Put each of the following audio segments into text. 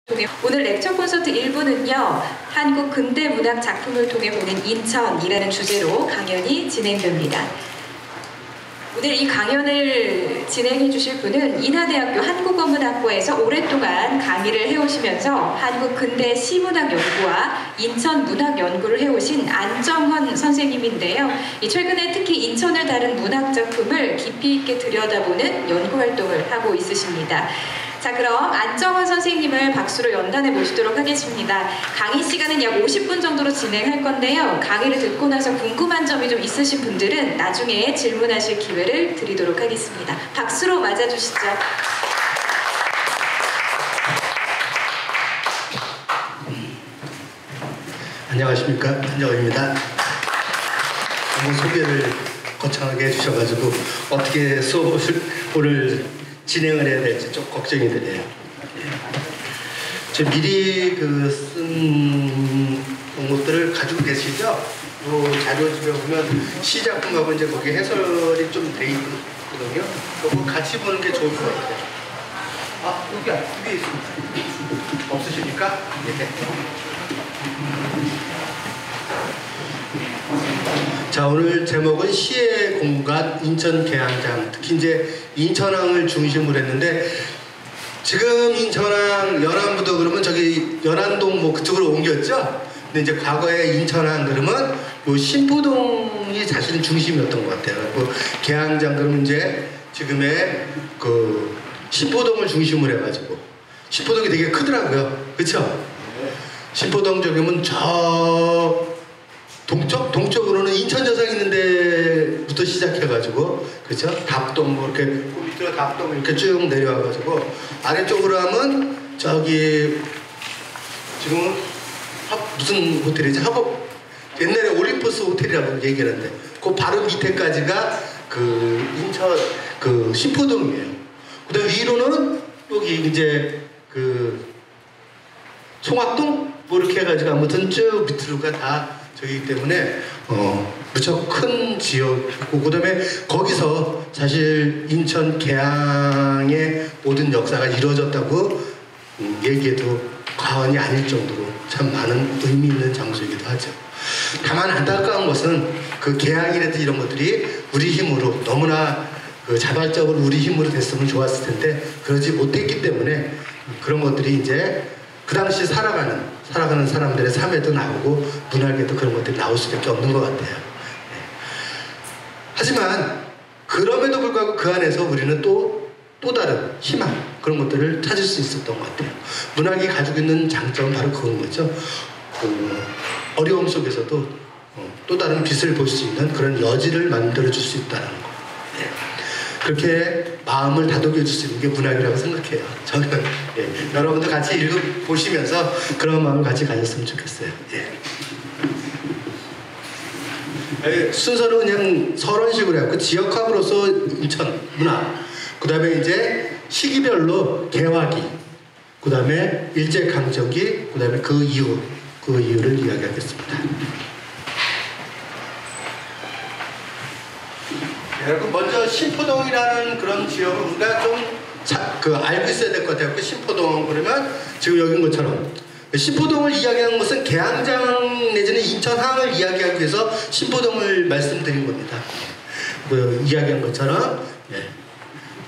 오늘 렉처 콘서트 1부는요. 한국 근대 문학 작품을 통해 보는 인천이라는 주제로 강연이 진행됩니다. 오늘 이 강연을 진행해 주실 분은 인하대학교 한국어문학과에서 오랫동안 강의를 해오시면서 한국 근대 시문학 연구와 인천 문학 연구를 해오신 안정헌 선생님인데요. 최근에 특히 인천을 다룬 문학 작품을 깊이 있게 들여다보는 연구 활동을 하고 있으십니다. 자, 그럼 안정헌 선생님을 박수로 연단해 모시도록 하겠습니다. 강의 시간은 약 50분 정도로 진행할 건데요. 강의를 듣고 나서 궁금한 점이 좀 있으신 분들은 나중에 질문하실 기회를 드리도록 하겠습니다. 박수로 맞아주시죠. 안녕하십니까, 안정헌입니다. 너무 소개를 거창하게 해주셔가지고 어떻게 수업을 오늘 진행을 해야 될지 좀 걱정이 되네요. 저 미리 쓴 것들을 가지고 계시죠? 요 자료집에 보면 시작품하고 이제 거기 해설이 좀 돼 있거든요. 그거 같이 보는 게 좋을 것 같아요. 아, 여기 위에 있습니다. 없으십니까? 네. 자, 오늘 제목은 시의 공간 인천 계양장, 특히 이제 인천항을 중심으로 했는데, 지금 인천항 연안부도 그러면 저기 연안동 뭐 그쪽으로 옮겼죠? 근데 이제 과거에 인천항 그러면 요 신포동이 사실은 중심이었던 것 같아요. 그 계양장 그러면 이제 지금의 그 신포동을 중심으로 해가지고, 신포동이 되게 크더라고요. 그쵸? 신포동 쪽이면 저 동쪽으로는 인천여상 있는 데부터 시작해가지고, 그렇죠? 답동 뭐 이렇게 밑으로 답동 이렇게 쭉 내려와가지고, 아래쪽으로 하면 저기 지금은 무슨 호텔이지? 합업 옛날에 올림포스 호텔이라고 얘기하는데 그 바로 밑에까지가 그 인천 그 신포동이에요. 그다음 위로는 여기 이제 그 송악동 뭐 이렇게 해가지고 아무튼 쭉 밑으로가 다 저기 때문에 무척 큰 지역이고, 그 다음에 거기서 사실 인천 계양의 모든 역사가 이루어졌다고 얘기해도 과언이 아닐 정도로 참 많은 의미 있는 장소이기도 하죠. 다만 안타까운 것은 그 계양이라든지 이런 것들이 우리 힘으로 너무나 자발적으로 우리 힘으로 됐으면 좋았을 텐데 그러지 못했기 때문에 그런 것들이 이제 그 당시 살아가는 사람들의 삶에도 나오고 문학에도 그런 것들이 나올 수밖에 없는 것 같아요. 네. 하지만 그럼에도 불구하고 그 안에서 우리는 또 다른 희망 그런 것들을 찾을 수 있었던 것 같아요. 문학이 가지고 있는 장점은 바로 그건 거죠. 어려움 속에서도 또 다른 빛을 볼 수 있는 그런 여지를 만들어줄 수 있다는 거. 네. 그렇게 마음을 다독여 줄 수 있는 게 문학이라고 생각해요. 저는 여러분도 같이 읽어보시면서 그런 마음을 같이 가졌으면 좋겠어요. 순서는 그냥 서론식으로 해갖고 지역학으로서 인천 문학, 그 다음에 이제 시기별로 개화기, 그 다음에 일제강점기, 그 다음에 그 이유를 이야기하겠습니다. 여러분, 먼저 신포동이라는 그런 지역을 우리가 좀 알고 있어야 될 것 같아요. 그 신포동 그러면 지금 여긴 것처럼 신포동을 이야기하는 것은 계양장 내지는 인천항을 이야기하기 위해서 신포동을 말씀드린 겁니다. 이야기한 것처럼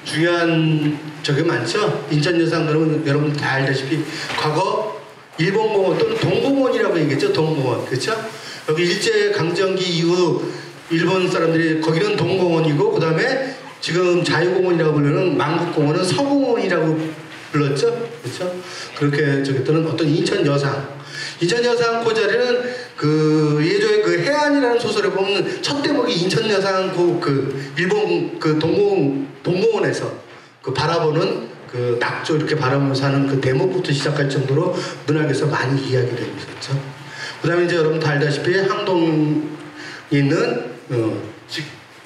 중요한 저게 많죠. 인천여상 그러면 여러분 다 알다시피 과거 일본공원 또는 동공원이라고 얘기했죠. 동공원, 그렇죠? 여기 일제강점기 이후 일본 사람들이 거기는 동공원이고, 그 다음에 지금 자유공원이라고 부르는 만국공원은 서공원이라고 불렀죠, 그렇죠? 그렇게 저기 또는 어떤 인천여상 그 자리는 그 예조의 그 해안이라는 소설에 보면 첫 대목이 인천여상 그 일본 그 동공원에서 그 바라보는 그 낙조 이렇게 바라보면서 하는 그 대목부터 시작할 정도로 문학에서 많이 이야기되고 있었죠. 그 다음에 이제 여러분 다 알다시피 항동에 있는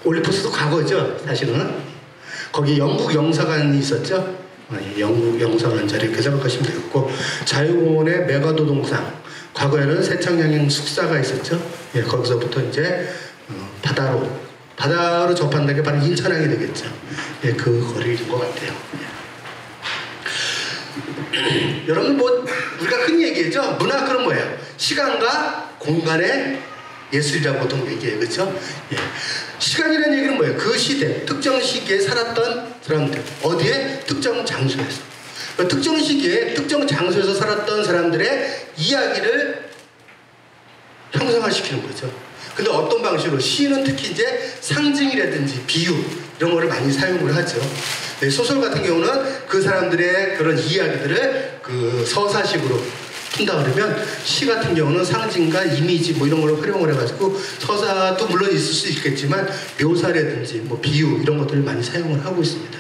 올림포스도 과거죠, 사실은. 거기 영국 영사관이 있었죠. 영국 영사관 자리 이렇게 생각하시면 되겠고, 자유공원의 메가도 동상, 과거에는 세창양행 숙사가 있었죠. 거기서부터 이제 바다로 접한다는 게 바로 인천항이 되겠죠. 그 거리인 것 같아요. 여러분 뭐 얘기죠. 문학은 뭐예요? 시간과 공간의 예술이라고 보통 얘기해요. 그렇죠? 예. 시간이라는 얘기는 뭐예요? 그 시대, 특정 시기에 살았던 사람들, 어디에? 특정 장소에서. 특정 시기에 특정 장소에서 살았던 사람들의 이야기를 형상화시키는 거죠. 근데 어떤 방식으로? 시는 특히 이제 상징이라든지 비유 이런 거를 많이 사용을 하죠. 네, 소설 같은 경우는 그 사람들의 그런 이야기들을 그 서사식으로 푼다 그러면, 시 같은 경우는 상징과 이미지 뭐 이런 걸 활용을 해가지고, 서사도 물론 있을 수 있겠지만 묘사라든지 뭐 비유 이런 것들을 많이 사용을 하고 있습니다.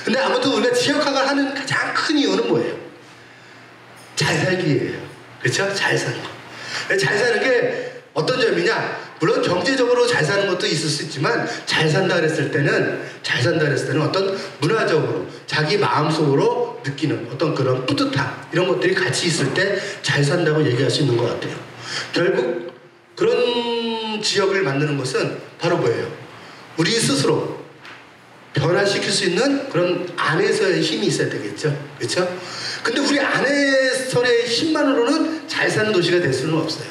근데 아무튼 우리가 지역학을 하는 가장 큰 이유는 뭐예요? 잘 살기예요. 그렇죠? 잘 사는 거. 잘 사는 게 어떤 점이냐? 물론 경제적으로 잘 사는 것도 있을 수 있지만, 잘 산다 그랬을 때는 어떤 문화적으로 자기 마음속으로 느끼는 어떤 그런 뿌듯함 이런 것들이 같이 있을 때 잘 산다고 얘기할 수 있는 것 같아요. 결국 그런 지역을 만드는 것은 바로 뭐예요? 우리 스스로 변화시킬 수 있는 그런 안에서의 힘이 있어야 되겠죠. 그렇죠? 근데 우리 안에서의 힘만으로는 잘 사는 도시가 될 수는 없어요.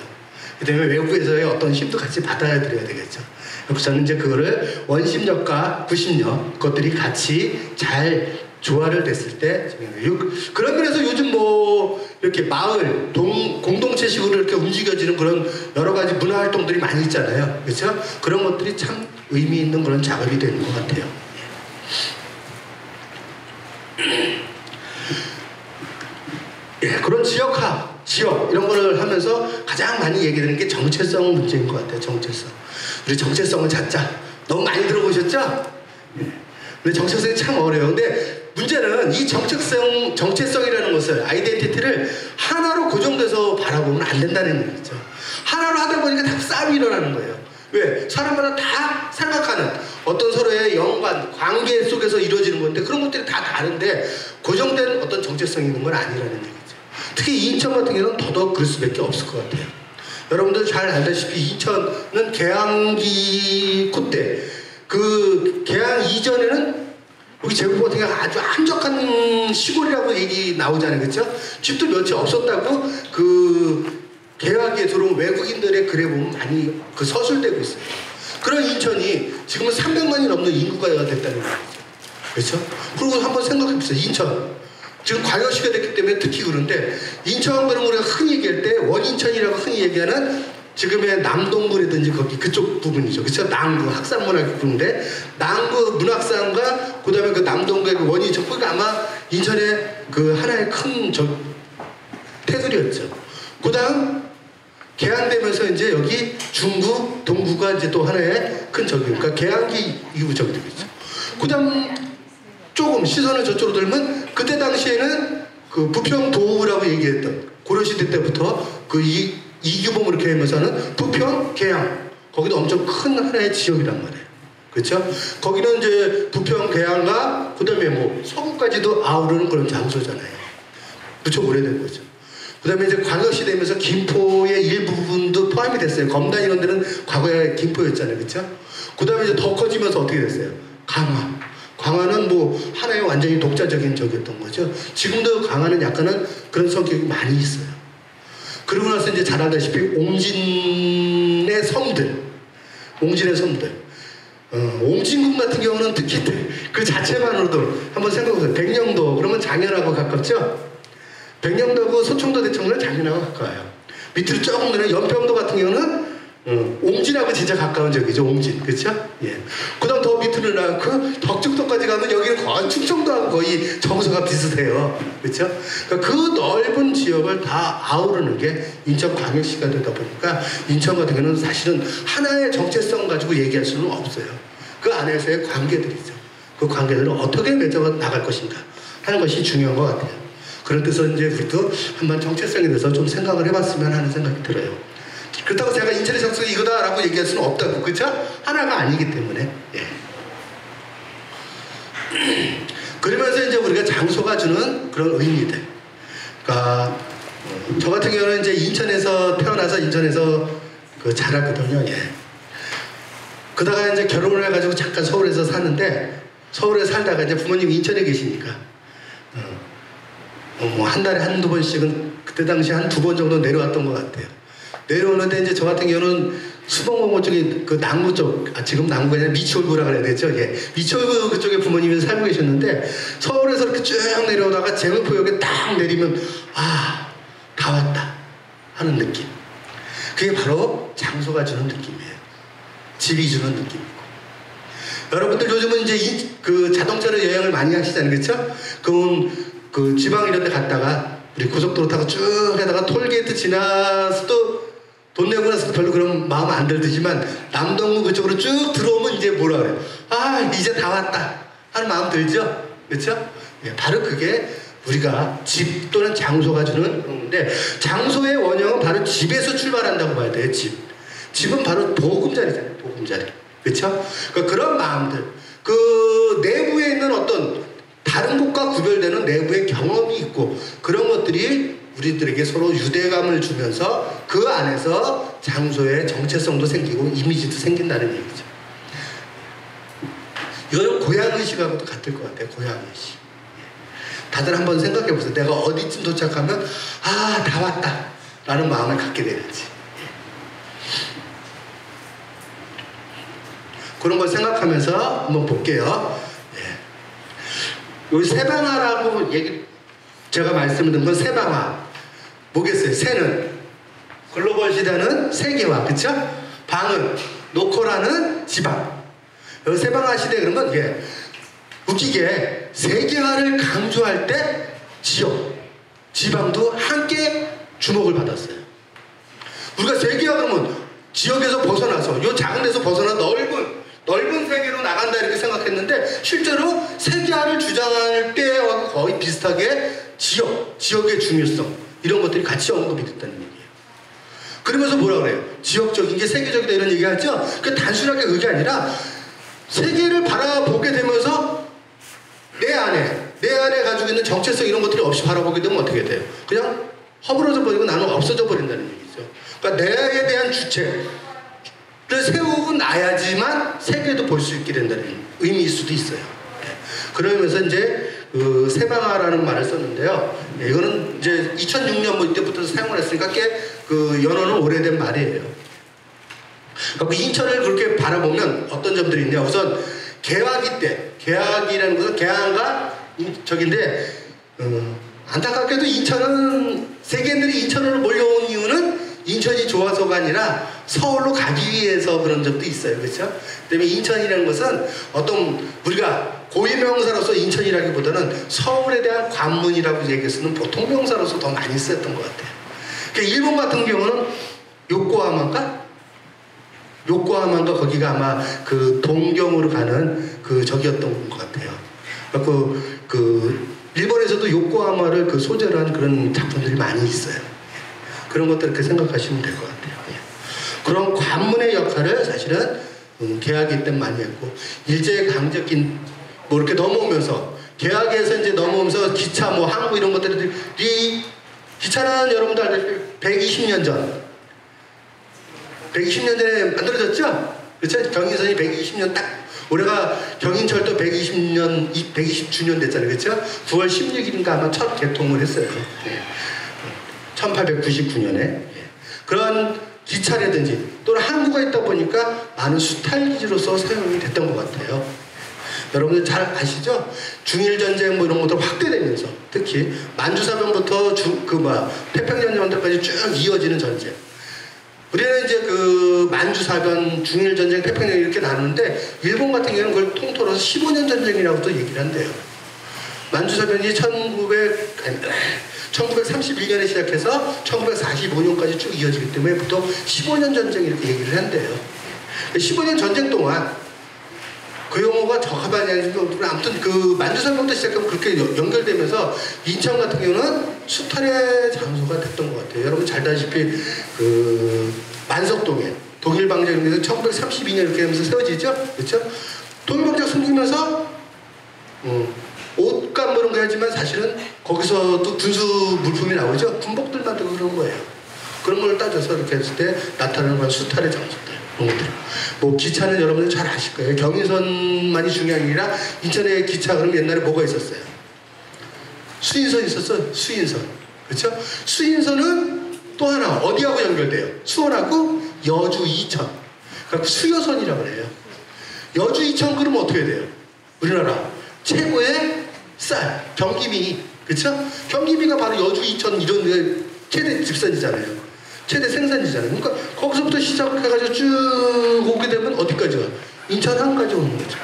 그 때문에 외부에서의 어떤 힘도 같이 받아야 드려야 되겠죠. 그래서 저는 이제 그거를 원심력과 구심력 그것들이 같이 잘 조화를 됐을 때, 그런 면에서 요즘 뭐 이렇게 마을 공동체식으로 이렇게 움직여지는 그런 여러 가지 문화 활동들이 많이 있잖아요. 그렇죠? 그런 것들이 참 의미 있는 그런 작업이 되는 것 같아요. 예, 그런 지역 이런 거를 하면서 가장 많이 얘기되는 게 정체성 문제인 것 같아요. 정체성. 우리 정체성을 찾자. 너무 많이 들어보셨죠? 예. 근데 정체성이 참 어려워요. 근데 문제는 이 정체성이라는 것을, 아이덴티티를 하나로 고정돼서 바라보면 안 된다는 얘기죠. 하나로 하다 보니까 다 싸움이 일어나는 거예요. 왜? 사람마다 다 생각하는 어떤 서로의 연관, 관계 속에서 이루어지는 건데, 그런 것들이 다 다른데 고정된 어떤 정체성이 있는 건 아니라는 얘기죠. 특히 인천 같은 경우는 더더욱 그럴 수밖에 없을 것 같아요. 여러분들 잘 알다시피 인천은 개항기 콧대, 그 개항 이전에는 여기 제국 같은 경우 아주 한적한 시골이라고 얘기 나오잖아요. 그렇죠? 집도 몇이 없었다고 그 개항기에 들어온 외국인들의 글에 보면 많이 그 서술되고 있어요. 그런 인천이 지금은 300만이 넘는 인구가 됐다는 거죠. 그렇죠? 그리고 한번 생각해보세요. 인천. 지금 광역시가 됐기 때문에 특히 그런데, 인천 그러면 우리가 흔히 얘기할 때 원인천이라고 흔히 얘기하는 지금의 남동구라든지 거기 그쪽 부분이죠. 그렇죠? 남구 학산문화국 부분인데, 남구 문학산과 그 다음에 그 남동구의 그 원인천, 거기가 아마 인천의 그 하나의 큰 테두리였죠. 그 다음 개항되면서 이제 여기 중구, 동구가 이제 또 하나의 큰 그러니까 개항기 이후 저기 되겠죠. 그 다음 조금 시선을 저쪽으로 들면, 그때 당시에는 그 부평도라고 얘기했던, 고려시대 때부터 그 이규봉 이렇게 하면서는 부평, 계양, 거기도 엄청 큰 하나의 지역이란 말이에요. 그렇죠? 거기는 이제 부평, 계양과 그 다음에 뭐 서구까지도 아우르는 그런 장소잖아요. 무척 오래된 거죠. 그 다음에 이제 광역시 되면서 김포의 일부분도 포함이 됐어요. 검단 이런 데는 과거에 김포였잖아요. 그렇죠? 그 다음에 이제 더 커지면서 어떻게 됐어요? 강화는 뭐 하나의 완전히 독자적인 적이었던 거죠. 지금도 강화는 약간은 그런 성격이 많이 있어요. 그러고 나서 이제 잘 알다시피 옹진의 섬들. 옹진군 같은 경우는 특히 그 자체만으로도 한번 생각해보세요. 백령도 그러면 장현하고 가깝죠? 백령도하고 소청도 대청도는 장현하고 가까워요. 밑으로 조금 내려 연평도 같은 경우는 옹진하고 진짜 가까운 적이죠. 옹진. 그렇죠? 예. 그 다음 더 밑으로 나가고 덕죽도까지 가면 여기는 거의 충청도하고 거의 정서가 비슷해요. 그렇죠? 그러니까 그 넓은 지역을 다 아우르는 게 인천광역시가 되다 보니까, 인천 같은 경우는 사실은 하나의 정체성 가지고 얘기할 수는 없어요. 그 안에서의 관계들이죠. 그 관계들을 어떻게 맺어 나갈 것인가 하는 것이 중요한 것 같아요. 그런 뜻으로 이제 우리도 한번 정체성에 대해서 좀 생각을 해봤으면 하는 생각이 들어요. 그렇다고 제가 인천의 정체성이 이거다라고 얘기할 수는 없다고. 그렇죠? 하나가 아니기 때문에. 예. 그러면서 이제 우리가 장소가 주는 그런 의미들. 그러니까 저 같은 경우는 이제 인천에서 태어나서 인천에서 그 자랐거든요. 예. 그러다가 이제 결혼을 해가지고 잠깐 서울에서 사는데, 서울에 살다가 이제 부모님이 인천에 계시니까 뭐 한 달에 한두 번씩은 그때 당시 한 2번 정도 내려왔던 것 같아요. 내려오는데 이제 저 같은 경우는 수봉공원 쪽에 그 남구 쪽, 지금 남구가 아니라 미추홀구라 그래야 되죠. 예. 미추홀구 그쪽에 부모님이 살고 계셨는데 서울에서 이렇게 쭉 내려오다가 제물포역에 딱 내리면 다 왔다 하는 느낌. 그게 바로 장소가 주는 느낌이에요. 집이 주는 느낌이고. 여러분들 요즘은 이제 그 자동차로 여행을 많이 하시잖아요. 그렇죠? 그럼 그 지방 이런 데 갔다가 우리 고속도로 타고 쭉 하다가 톨게이트 지나서도 돈 내고 나서도 별로 그런 마음 안 들지만 남동구 그쪽으로 쭉 들어오면 이제 뭐라 그래요? 이제 다 왔다 하는 마음 들죠? 그렇죠? 예, 바로 그게 우리가 집 또는 장소가 주는 건데 장소의 원형은 바로 집에서 출발한다고 봐야 돼요. 집은 바로 보금자리잖아요. 보금자리. 그렇죠? 그러니까 그런 마음들 그 내부에 있는 어떤 다른 곳과 구별되는 내부의 경험이 있고 그런 것들이 우리들에게 서로 유대감을 주면서 그 안에서 장소의 정체성도 생기고 이미지도 생긴다는 얘기죠. 이거는 고향의식하고도 같을 것 같아요. 고향의식. 다들 한번 생각해 보세요. 내가 어디쯤 도착하면 다 왔다 라는 마음을 갖게 되는지. 그런 걸 생각하면서 한번 볼게요. 여기 세방화라고 제가 말씀을 드린 건 세방화. 뭐겠어요? 세는 글로벌 시대는 세계화, 그쵸? 방은 로컬화는 지방. 여기 세방화 시대 그러면 웃기게 세계화를 강조할 때 지역, 지방도 함께 주목을 받았어요. 우리가 세계화 그러면 지역에서 벗어나서 요 작은 데서 벗어나 넓은 세계로 나간다 이렇게 생각했는데 실제로 세계화를 주장할 때와 거의 비슷하게 지역의 중요성 이런 것들이 같이 언급이 됐다는 얘기예요. 그러면서 뭐라 그래요? 지역적인 게 세계적이다 이런 얘기 하죠? 그 단순하게 그게 아니라 세계를 바라보게 되면서 내 안에 가지고 있는 정체성 이런 것들이 없이 바라보게 되면 어떻게 돼요? 그냥 허물어져 버리고 나는 없어져 버린다는 얘기죠. 그러니까 내에 대한 주체를 세우고 나야지만 세계도 볼 수 있게 된다는 의미일 수도 있어요. 그러면서 이제 그 세방화라는 말을 썼는데요. 이거는 이제 2006년 뭐 이때부터 사용을 했으니까 꽤 그 연호는 오래된 말이에요. 그러니까 인천을 그렇게 바라보면 어떤 점들이 있냐. 우선 개화기 때, 개화기라는 것은 개화가 저긴데 안타깝게도 인천은 세계인들이 인천으로 몰려온 이유는 인천이 좋아서가 아니라 서울로 가기 위해서 그런 적도 있어요. 그렇죠? 그다음에 인천이라는 것은 어떤 우리가 고유명사로서 인천이라기보다는 서울에 대한 관문이라고 얘기했으면 보통 명사로서 더 많이 쓰였던 것 같아요. 그러니까 일본 같은 경우는 요코하마인가 거기가 아마 그 동경으로 가는 그 적이었던 것 같아요. 그 일본에서도 요코하마를 그 소재로 한 그런 작품들이 많이 있어요. 그런 것들 이렇게 생각하시면 될 것 같아요. 그런 관문의 역할을 사실은 개화기 때 많이 했고 일제강점기 뭐 이렇게 넘어오면서 개화기에서 이제 넘어오면서 기차 뭐 항구 이런 것들이 기차는 여러분도 알다시피 120년 전에 만들어졌죠? 그렇죠? 경인선이 120년 딱 올해가 경인철도 120주년 됐잖아요. 그렇죠? 9월 16일인가 아마 첫 개통을 했어요. 1899년에. 그런 기차라든지 또는 항구가 있다 보니까 많은 수탈기지로서 사용이 됐던 것 같아요. 여러분들 잘 아시죠? 중일전쟁 뭐 이런 것들 확대되면서 특히 만주사변부터 태평양전쟁까지 쭉 이어지는 전쟁. 우리는 이제 그 만주사변, 중일전쟁, 태평양 이렇게 나누는데 일본 같은 경우는 그걸 통틀어서 15년 전쟁이라고도 얘기를 한대요. 만주사변이 1931년에 시작해서 1945년까지 쭉 이어지기 때문에 보통 15년 전쟁 이렇게 얘기를 한대요. 15년 전쟁 동안 그 용어가 적합하지 않지만 아무튼 그 만주사변부터 시작하면 그렇게 연결되면서 인천 같은 경우는 수탈의 장소가 됐던 것 같아요. 여러분 잘 아시다시피 그 만석동에 독일방정에서 1932년 이렇게 하면서 세워지죠? 그렇죠? 독일방정 숨기면서 옷감 뭐 이런 거 하지만 사실은 거기서도 군수 물품이 나오죠? 군복들 만들고 그런 거예요. 그런 걸 따져서 이렇게 했을 때 나타나는 건 수탈의 장소들. 뭐 기차는 여러분들 잘 아실 거예요. 경인선만이 중요한 게 아니라 인천에 기차 그러면 옛날에 뭐가 있었어요? 수인선 있었어. 수인선. 그렇죠? 수인선은 또 하나 어디하고 연결돼요? 수원하고 여주 이천. 그러니까 수여선이라고 그래요. 여주 이천 그러면 어떻게 돼요? 우리나라 최고의 쌀 경기미, 그렇죠? 경기미가 바로 여주 이천 이런 데 최대 집산지잖아요. 최대 생산지잖아요. 그러니까 거기서부터 시작해가지고 쭉 오게 되면 어디까지 가? 인천 항까지 오는 거죠.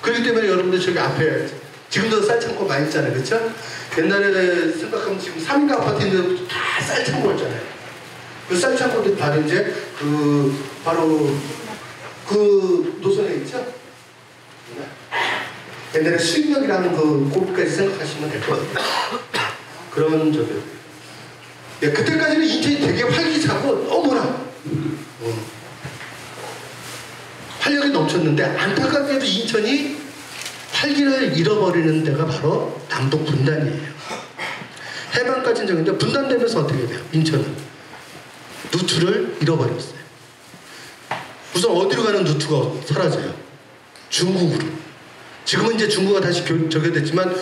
그렇기 때문에 여러분들 저기 앞에 지금도 쌀창고 많이 있잖아요. 그렇죠? 옛날에 생각하면 지금 3인가 아파트 있는데 다 쌀창고였잖아요. 그 쌀창고들 바로 이제 바로 그 노선에 있죠? 옛날에 수익역이라는 거기까지 생각하시면 될 것 같아요. 그런 저기. 네, 그때까지는 인천이 되게 활기차고 너무나 활력이 넘쳤는데 안타깝게도 인천이 활기를 잃어버리는 데가 바로 남북 분단이에요. 해방까지는 적인데 분단되면서 어떻게 돼요? 인천은 누트를 잃어버렸어요. 우선 어디로 가는 누트가 사라져요? 중국으로. 지금은 이제 중국가 다시 저격됐지만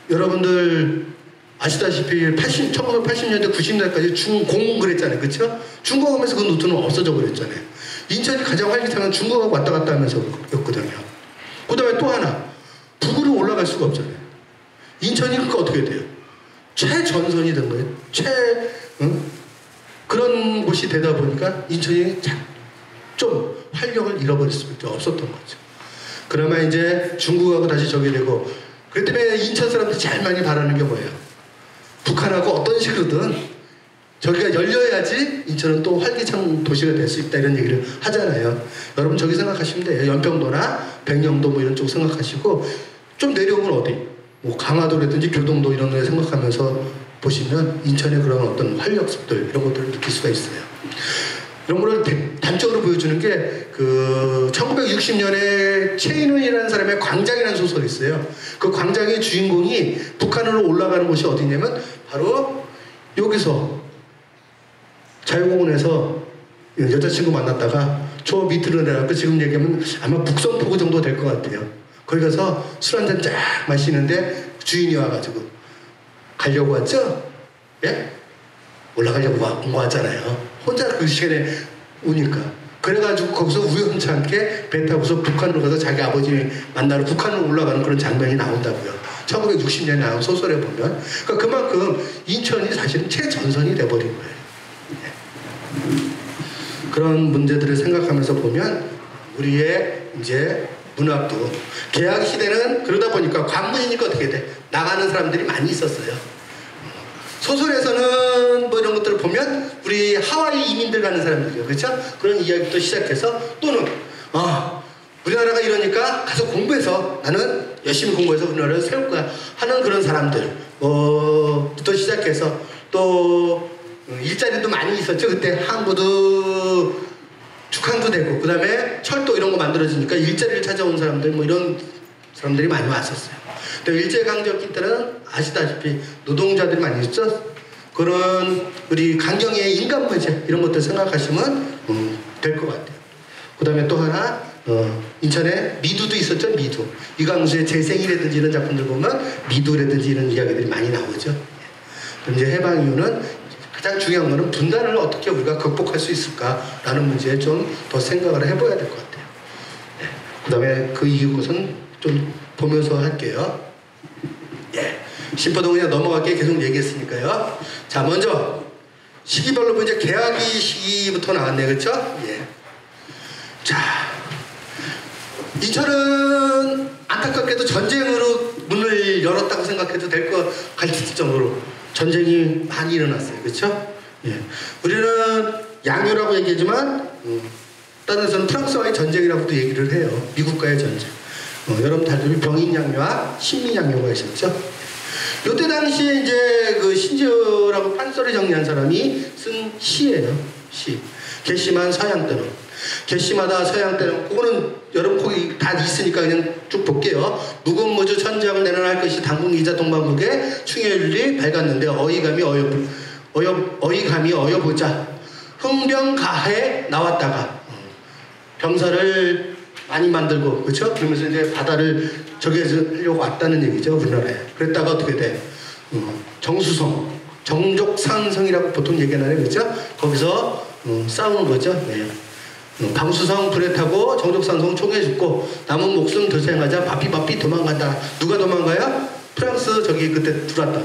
여러분들 아시다시피 1980년대 90년대까지 중공 그랬잖아요. 그렇죠? 중국 하면서 그 누트는 없어져 버렸잖아요. 인천이 가장 활기차는 중국하고 왔다 갔다 하면서 였거든요. 그 다음에 또 하나 북으로 올라갈 수가 없잖아요. 인천이 그러니까 어떻게 돼요? 최전선이 된 거예요. 그런 곳이 되다 보니까 인천이 좀 활력을 잃어버릴 수밖에 없었던 거죠. 그나마 이제 중국하고 다시 저게 되고, 그렇기 때문에 인천 사람들이 제일 많이 바라는 게 뭐예요? 북한하고 어떤 식으로든 저기가 열려야지 인천은 또 활기찬 도시가 될 수 있다, 이런 얘기를 하잖아요. 여러분 저기 생각하시면 돼요. 연평도나 백령도 뭐 이런 쪽 생각하시고, 좀 내려오면 어디? 뭐 강화도라든지 교동도 이런 데 생각하면서 보시면 인천의 그런 어떤 활력들 이런 것들을 느낄 수가 있어요. 이런 거를 단적으로 보여주는 게 1960년에 최인훈이라는 사람의 광장이라는 소설이 있어요. 그 광장의 주인공이 북한으로 올라가는 곳이 어디냐면 바로 여기서 자유공원에서 여자친구 만났다가 저 밑으로 내려가고 지금 얘기하면 아마 북성포구 정도 될 것 같아요. 거기 가서 술 한잔 쫙 마시는데 주인이 와가지고 가려고 왔죠? 예? 올라가려고 온 거 같잖아요. 혼자 그 시간에 오니까. 그래가지고 거기서 우연찮게 배 타고서 북한으로 가서 자기 아버지 만나러 북한으로 올라가는 그런 장면이 나온다고요. 1960년에 나온 소설에 보면. 그러니까 그만큼 인천이 사실은 최전선이 돼버린 거예요. 그런 문제들을 생각하면서 보면 우리의 이제 문학도 개학 시대는 그러다 보니까 관문이니까 어떻게 돼? 나가는 사람들이 많이 있었어요. 소설에서는 뭐 이런 것들을 보면 우리 하와이 이민들 가는 사람들이요, 그렇죠? 그런 이야기부터 시작해서 또는 우리나라가 이러니까 가서 공부해서 나는 열심히 공부해서 우리나라를 세울 거야 하는 그런 사람들부터 시작해서 또 일자리도 많이 있었죠. 그때 항구도 축항도 되고 그 다음에 철도 이런 거 만들어지니까 일자리를 찾아온 사람들 뭐 이런 사람들이 많이 왔었어요. 또 일제강점기 때는 아시다시피 노동자들이 많이 있죠. 그런 우리 강경의 인간문제 이런 것들 생각하시면 될 것 같아요. 그 다음에 또 하나 인천에 미두도 있었죠. 미두. 이광수의 제 생이라든지 이런 작품들 보면 미두라든지 이런 이야기들이 많이 나오죠. 이제 해방 이후는 가장 중요한 거는 분단을 어떻게 우리가 극복할 수 있을까라는 문제에 좀 더 생각을 해봐야 될 것 같아요. 그 다음에 그 이것은 좀 보면서 할게요. 예. 신포동 그냥 넘어갈게 계속 얘기했으니까요. 자, 먼저 시기별로 이제 개화기 시기부터 나왔네, 그렇죠? 예. 자, 인천은 안타깝게도 전쟁으로 문을 열었다고 생각해도 될 것 같을 정도로 전쟁이 많이 일어났어요, 그렇죠? 예. 우리는 양요라고 얘기하지만 다른 데서는 프랑스와의 전쟁이라고도 얘기를 해요. 미국과의 전쟁. 여러분 다들 병인양요와 신민양요가 있었죠. 이때 당시에 이제 그 신지어라고 판서를 정리한 사람이 쓴 시예요. 시. 괘씸한 서양대론. 괘씸하다 서양대론. 그거는 여러분 거기 다 있으니까 그냥 쭉 볼게요. 무금무주 천지학을 내려할 것이 당국이자 동방국의 충혈이 밝았는데 어이감이 어여보자. 흥병가해 나왔다가 병사를 많이 만들고, 그렇죠? 그러면서 이제 바다를 저기 하려고 왔다는 얘기죠, 우리나라에. 그랬다가 어떻게 돼? 정수성, 정족산성이라고 보통 얘기하나요, 그렇죠? 거기서 싸우는 거죠. 네. 방수성 불에 타고 정족산성 총에 죽고 남은 목숨 도생하자 바삐바삐 도망간다. 누가 도망가요? 프랑스 저기 그때 들어왔다.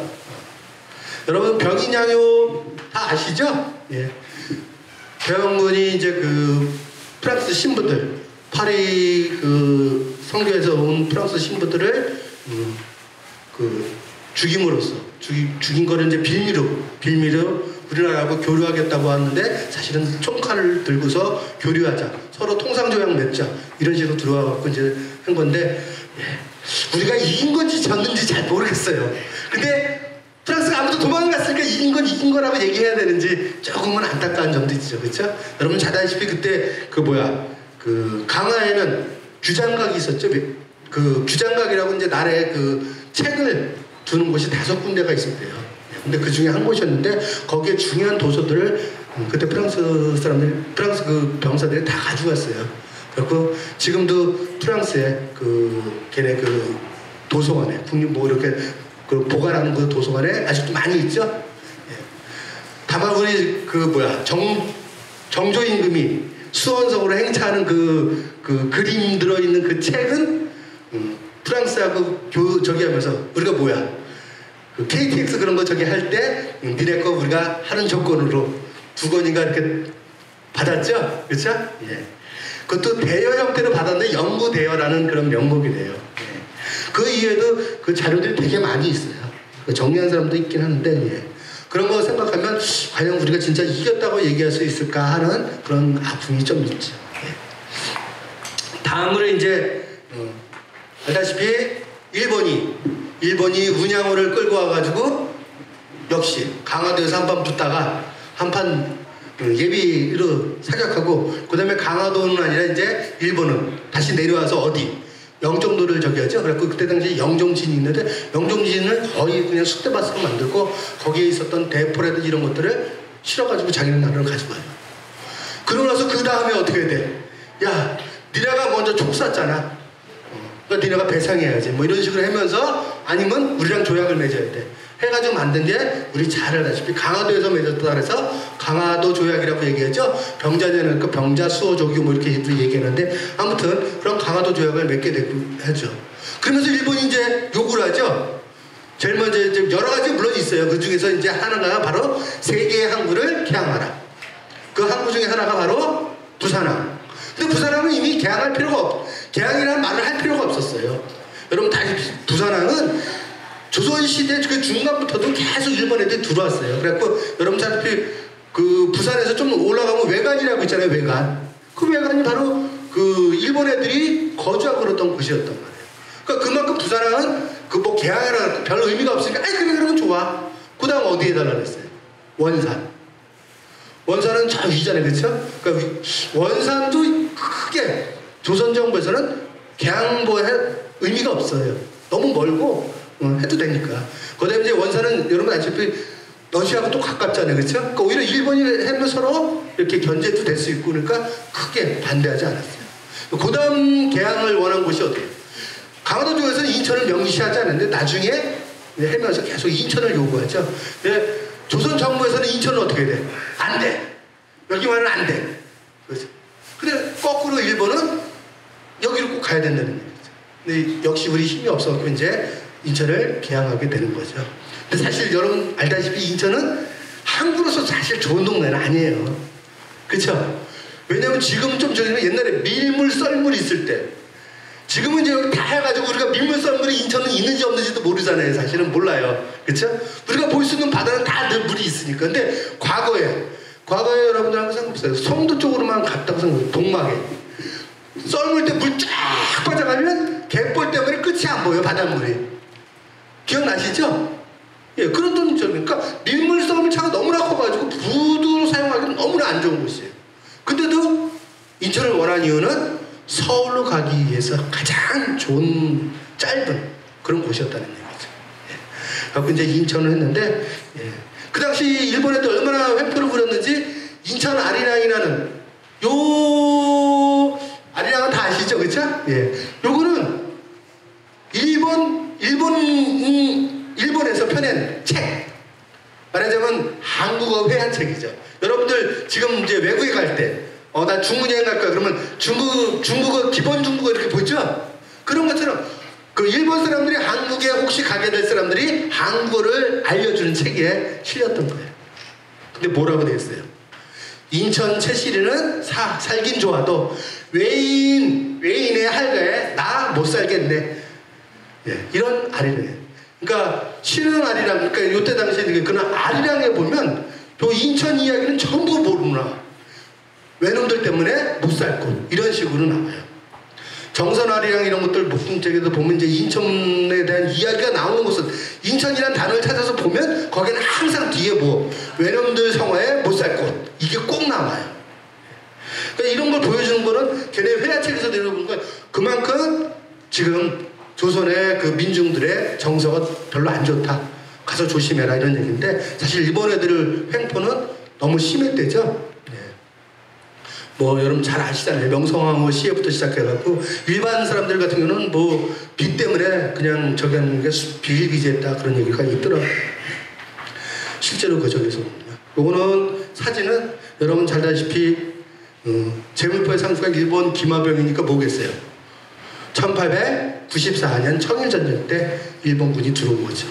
여러분 병인양요 다 아시죠? 예. 병군이 이제 그 프랑스 신부들 파리 그 성교에서 온 프랑스 신부들을 그 죽임으로써 죽인 거를 이제 빌미로 우리나라하고 교류하겠다고 하는데 사실은 총칼을 들고서 교류하자 서로 통상조약 맺자 이런 식으로 들어와갖고 이제 한 건데 예. 우리가 이긴 건지 졌는지 잘 모르겠어요. 근데 프랑스가 아무도 도망갔으니까 이긴 거라고 얘기해야 되는지 조금은 안타까운 점도 있죠, 그렇죠? 여러분 잘 아시다시피 그때 그 강화에는 규장각이 있었죠. 그 규장각이라고 이제 나라에 그 책을 두는 곳이 5군데가 있었대요. 근데 그 중에 한 곳이었는데 거기에 중요한 도서들을 그때 프랑스 그 병사들이 다 가져갔어요. 그래서 지금도 프랑스에 그 걔네 그 도서관에 국립 뭐 이렇게 그 보관하는 그 도서관에 아직도 많이 있죠. 예. 다만 우리 정조 임금이 수원성으로 행차하는 그 그림 들어있는 그 책은 프랑스하고 저기 하면서 우리가 그 KTX 그런 거 저기 할 때 니네 거 우리가 하는 조건으로 2권인가 이렇게 받았죠? 그렇죠? 예. 그것도 대여 형태로 받았는데 영구 대여라는 그런 명목이래요. 예. 그 이외에도 그 자료들이 되게 많이 있어요. 정리한 사람도 있긴 하는데 예. 그런 거 생각하면 과연 우리가 진짜 이겼다고 얘기할 수 있을까 하는 그런 아픔이 좀 있죠. 예. 다음으로 이제 알다시피 일본이 운양호를 끌고 와가지고 역시 강화도에서 한판 붙다가 한판 예비로 사격하고 그 다음에 강화도는 아니라 이제 일본은 다시 내려와서 어디 영종도를 저기 하죠. 그래서 그때 당시에 영종진이 있는데 영종진을 거의 그냥 숫대밭으로 만들고 거기에 있었던 대포라든지 이런 것들을 실어가지고 자기네 나라를 가지고 와요. 그러고 나서 그 다음에 어떻게 돼? 야, 니네가 먼저 총 쐈잖아. 그러니까 니네가 배상해야지. 뭐 이런 식으로 하면서 아니면 우리랑 조약을 맺어야 돼. 해가지고 만든 게 우리 잘 알다시피 강화도에서 맺었다 그래서 강화도 조약이라고 얘기하죠. 병자제는 그 병자 수호 조교 뭐 이렇게 얘기하는데 아무튼 그런 강화도 조약을 맺게 되고 하죠. 그러면서 일본이 이제 요구를 하죠. 제일 먼저 이제 여러 가지 물론 있어요. 그 중에서 이제 하나가 바로 세 개의 항구를 개항하라. 그 항구 중에 하나가 바로 부산항. 근데 부산항은 이미 개항이라는 말을 할 필요가 없었어요. 여러분 다 부산항은 조선시대 그 중간부터도 계속 일본 애들이 들어왔어요. 그래갖고 여러분 잘 그 부산에서 좀 올라가면 외관이라고 있잖아요. 외관. 그 외관이 바로 그 일본 애들이 거주하고 그랬던 곳이었단 말이에요. 그러니까 그만큼 부산항은 그 뭐 개항이라는 별 의미가 없으니까 아이 그래 그러면 좋아. 그 다음 어디에 달라냈어요? 원산은 저 위잖아요. 그렇죠? 그러니까 원산도 크게 조선 정부에서는 개항보에 의미가 없어요. 너무 멀고 해도 되니까. 그 다음에 이제 원산은 여러분 아시다시피 러시아하고 또 가깝잖아요. 그렇죠? 그러니까 오히려 일본이 하면 서로 이렇게 견제도 될 수 있고 그러니까 크게 반대하지 않았어요. 그 다음 개항을 원한 곳이 어디예요? 강화도 쪽에서는 인천을 명시하지 않았는데 나중에 하면서 계속 인천을 요구하죠. 근데 조선 정부에서는 인천은 어떻게 돼? 안 돼. 여기만은 안 돼. 그렇죠? 근데 거꾸로 일본은 여기로 꼭 가야 된다는 얘기죠. 근데 역시 우리 힘이 없어서 이제 인천을 개항하게 되는 거죠. 근데 사실 여러분 알다시피 인천은 항구로서 사실 좋은 동네는 아니에요. 그렇죠? 왜냐면 지금 좀 저기는 옛날에 밀물 썰물 있을 때 지금은 이제 다 해가지고 우리가 밀물 썰물이 인천은 있는지 없는지도 모르잖아요. 사실은 몰라요. 그렇죠? 우리가 볼 수 있는 바다는 다 늘 물이 있으니까. 근데 과거에 여러분들 한번 생각해보세요. 송도 쪽으로만 갔다고 생각해보세요. 동막에 썰물 때 물 쫙 빠져가면 갯벌 때문에 끝이 안 보여요. 바닷물이. 기억나시죠? 예, 그렇던 그러니까 밀물 썰물 차가 너무나 커가지고 부두로 사용하기는 너무나 안 좋은 곳이에요. 근데도 인천을 원한 이유는 서울로 가기 위해서 가장 좋은 짧은 그런 곳이었다는 얘기죠. 예. 그래서 이제 인천을 했는데 그 당시 일본 애들 얼마나 회표를 부렸는지 인천 아리랑이라는 요 아리랑은 다 아시죠, 그렇죠? 예. 요거는 일본에서 펴낸 책. 말하자면 대한 책이죠. 여러분들 지금 이제 외국에 갈 때, 나 중국 여행 갈 거야. 그러면 중국어, 기본 중국어 이렇게 보죠? 그런 것처럼 그 일본 사람들이 한국에 혹시 가게 될 사람들이 한국어를 알려주는 책에 실렸던 거예요. 근데 뭐라고 되어 있어요? 인천 채시리는 살긴 좋아도 외인의 할가에 나 못 살겠네. 예, 이런 아리랑이에요. 그러니까 실은 아리랑, 그러니까 요때 당시에 그런 아리랑에 보면 요 인천 이야기는 전부 모르나. 외놈들 때문에 못 살 곳. 이런 식으로 나와요. 정선 아리랑 이런 것들 목동책에도 보면 이제 인천에 대한 이야기가 나오는 곳은 인천이라는 단어를 찾아서 보면 거기는 항상 뒤에 뭐 외놈들 성화에 못 살 곳. 이게 꼭 나와요. 그러니까 이런 걸 보여주는 거는 걔네 회화책에서 내려보는 건 그만큼 지금 조선의 그 민중들의 정서가 별로 안 좋다. 가서 조심해라 이런 얘기인데 사실 일본 애들 횡포는 너무 심했대죠. 네. 뭐 여러분 잘 아시잖아요. 명성황후 시해부터 시작해갖고 일반 사람들 같은 경우는 뭐 빚 때문에 그냥 저기 하는 게 비일비재했다 그런 얘기가 있더라고요. 실제로 그 저기서 요거는 사진은 여러분 잘 아시다시피 제물포의 상수가 일본 기마병이니까 뭐겠어요? 1894년 청일전쟁 때 일본군이 들어온 거죠.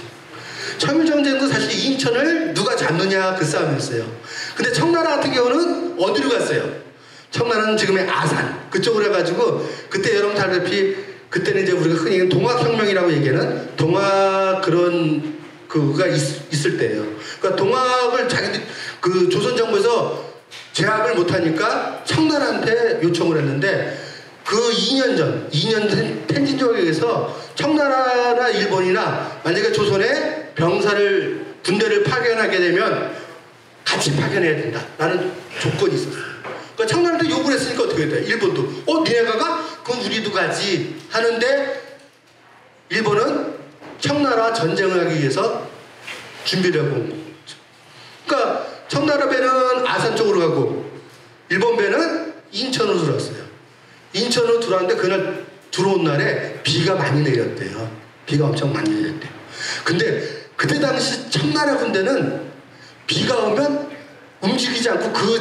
청일전쟁도 사실 인천을 누가 잡느냐 그 싸움이었어요. 근데 청나라 같은 경우는 어디로 갔어요? 청나라는 지금의 아산 그쪽으로 해가지고 그때 여러분 다 알다시피 그때는 이제 우리가 흔히 동학혁명이라고 얘기하는 동학 그런 그가 있을 때예요. 그러니까 동학을 자기들 그 조선정부에서 제압을 못하니까 청나라한테 요청을 했는데 그 2년 전 텐진 조약에서 청나라나 일본이나 만약에 조선에 군대를 파견하게 되면 같이 파견해야 된다라는 조건이 있었어요. 그러니까 청나라한테 요구를 했으니까 어떻게 돼요? 일본도 니네가 가? 그럼 우리도 가지 하는데 일본은 청나라 전쟁을 하기 위해서 준비를 하고 온 거죠. 그러니까 청나라 배는 아산 쪽으로 가고 일본 배는 인천으로 들어왔어요. 인천으로 들어왔는데 그날 들어온 날에 비가 많이 내렸대요. 비가 엄청 많이 내렸대요. 근데 그때 당시 청나라 군대는 비가 오면 움직이지 않고 그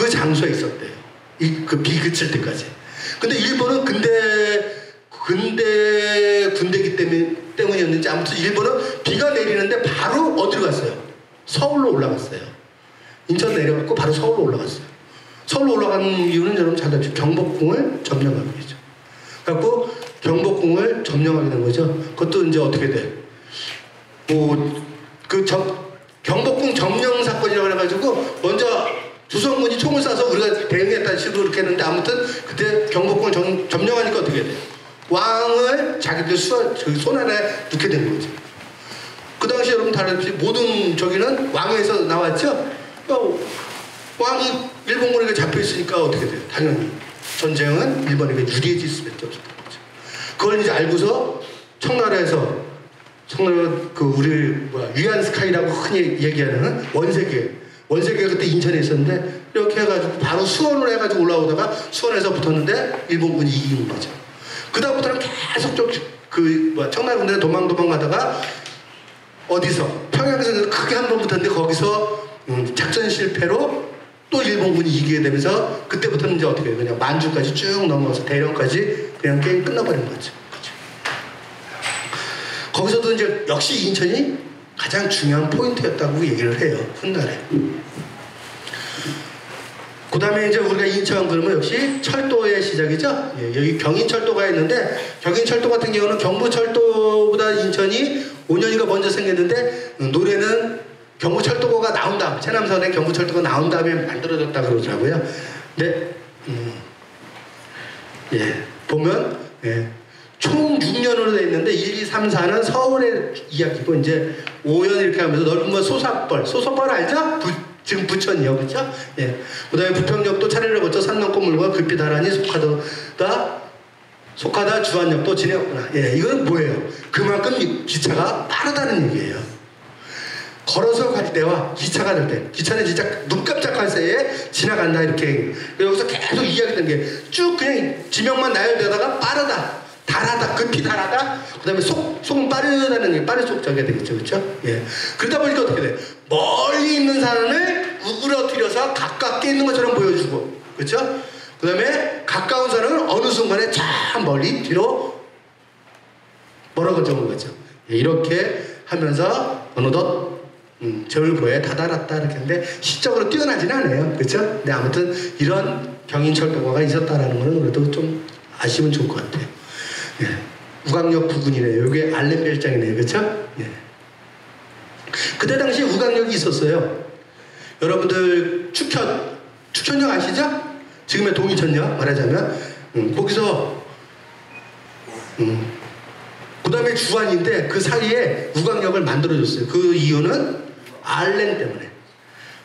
장소에 있었대요. 그 비 그칠 때까지. 근데 일본은 군대기 때문이었는지 아무튼 일본은 비가 내리는데 바로 어디로 갔어요? 서울로 올라갔어요. 인천 내려갔고 바로 서울로 올라갔어요. 서울로 올라간 이유는 여러분 잘 아시죠? 경복궁을 점령하기 위해서. 그래갖고 경복궁을 점령하게 된 거죠. 그것도 이제 어떻게 돼? 경복궁 점령 사건이라고 해가지고 먼저 조선군이 총을 쏴서 우리가 대응했다는 식으로 이렇게 했는데 아무튼 그때 경복궁을 점령하니까 어떻게 돼? 왕을 자기들 손 안에 넣게 된 거죠. 그 당시 여러분 다 알다시피 모든 저기는 왕에서 나왔죠? 왕이 일본군에게 잡혀있으니까 어떻게 돼요? 당연히 전쟁은 일본에게 유리해질 수밖에 없었던 거죠. 그걸 이제 알고서 청나라에서 우리 위안스카이라고 흔히 얘기하는 원세계가 그때 인천에 있었는데 이렇게 해가지고 바로 수원을 해가지고 올라오다가 수원에서 붙었는데 일본군이 이기는 거죠. 그 다음부터는 계속 청나라 군대에 도망가다가 어디서 평양에서 크게 한 번 붙었는데 거기서 작전 실패로 또 일본군이 이기게 되면서 그때부터는 이제 어떻게 해요? 그냥 만주까지 쭉 넘어가서 대령까지 그냥 게임 끝나버린 거죠. 그렇죠? 거기서도 이제 역시 인천이 가장 중요한 포인트였다고 얘기를 해요. 훗날에. 그 다음에 이제 우리가 인천 그러면 역시 철도의 시작이죠. 예, 여기 경인철도가 있는데 경인철도 같은 경우는 경부철도보다 인천이 5년이가 먼저 생겼는데 노래는 경부철도가 나온 다음 체남선에 경부철도가 나온 다음에 만들어졌다 그러더라고요. 근데 보면 총 6년으로 되어 있는데 1, 2, 3, 4는 서울의 이야기고 이제 5년 이렇게 하면서 넓은 건 소사벌 알죠? 지금 부천이요, 그렇죠? 예. 그다음에 부평역도 차례를 거쳐 산 넘고 물과 급비다라니 속하다 주안역도 지내었구나. 예, 이건 뭐예요? 그만큼 기차가 빠르다는 얘기예요. 걸어서 갈 때와 기차가 될 때, 기차는 진짜 눈 깜짝할 새에 지나간다 이렇게. 여기서 계속 이야기된 게 쭉 그냥 지명만 나열되다가 빠르다, 달하다, 급히 달하다. 그다음에 속은 빠르다는 게 빠른 속 저게 되겠죠, 그렇죠? 예. 그러다 보니까 어떻게 돼? 멀리 있는 산을 우그러뜨려서 가깝게 있는 것처럼 보여주고, 그렇죠? 그 다음에 가까운 산은 어느 순간에 저 멀리 뒤로 멀어져 온 거죠. 이렇게 하면서 어느덧 저울보에 다다랐다 이렇게 했는데 시적으로 뛰어나진 않아요. 그렇죠? 근데 아무튼 이런 경인철도가가 있었다라는 거는 그래도 좀 아시면 좋을 것 같아요. 예. 우강역 부근이네요. 이게 알렌벨장이네요. 그렇죠? 예. 그때 당시에 우강역이 있었어요. 여러분들 축천역 아시죠? 지금의 동이천역 말하자면 거기서 그 다음에 주안인데 그 사이에 우강역을 만들어줬어요. 그 이유는 알렌 때문에.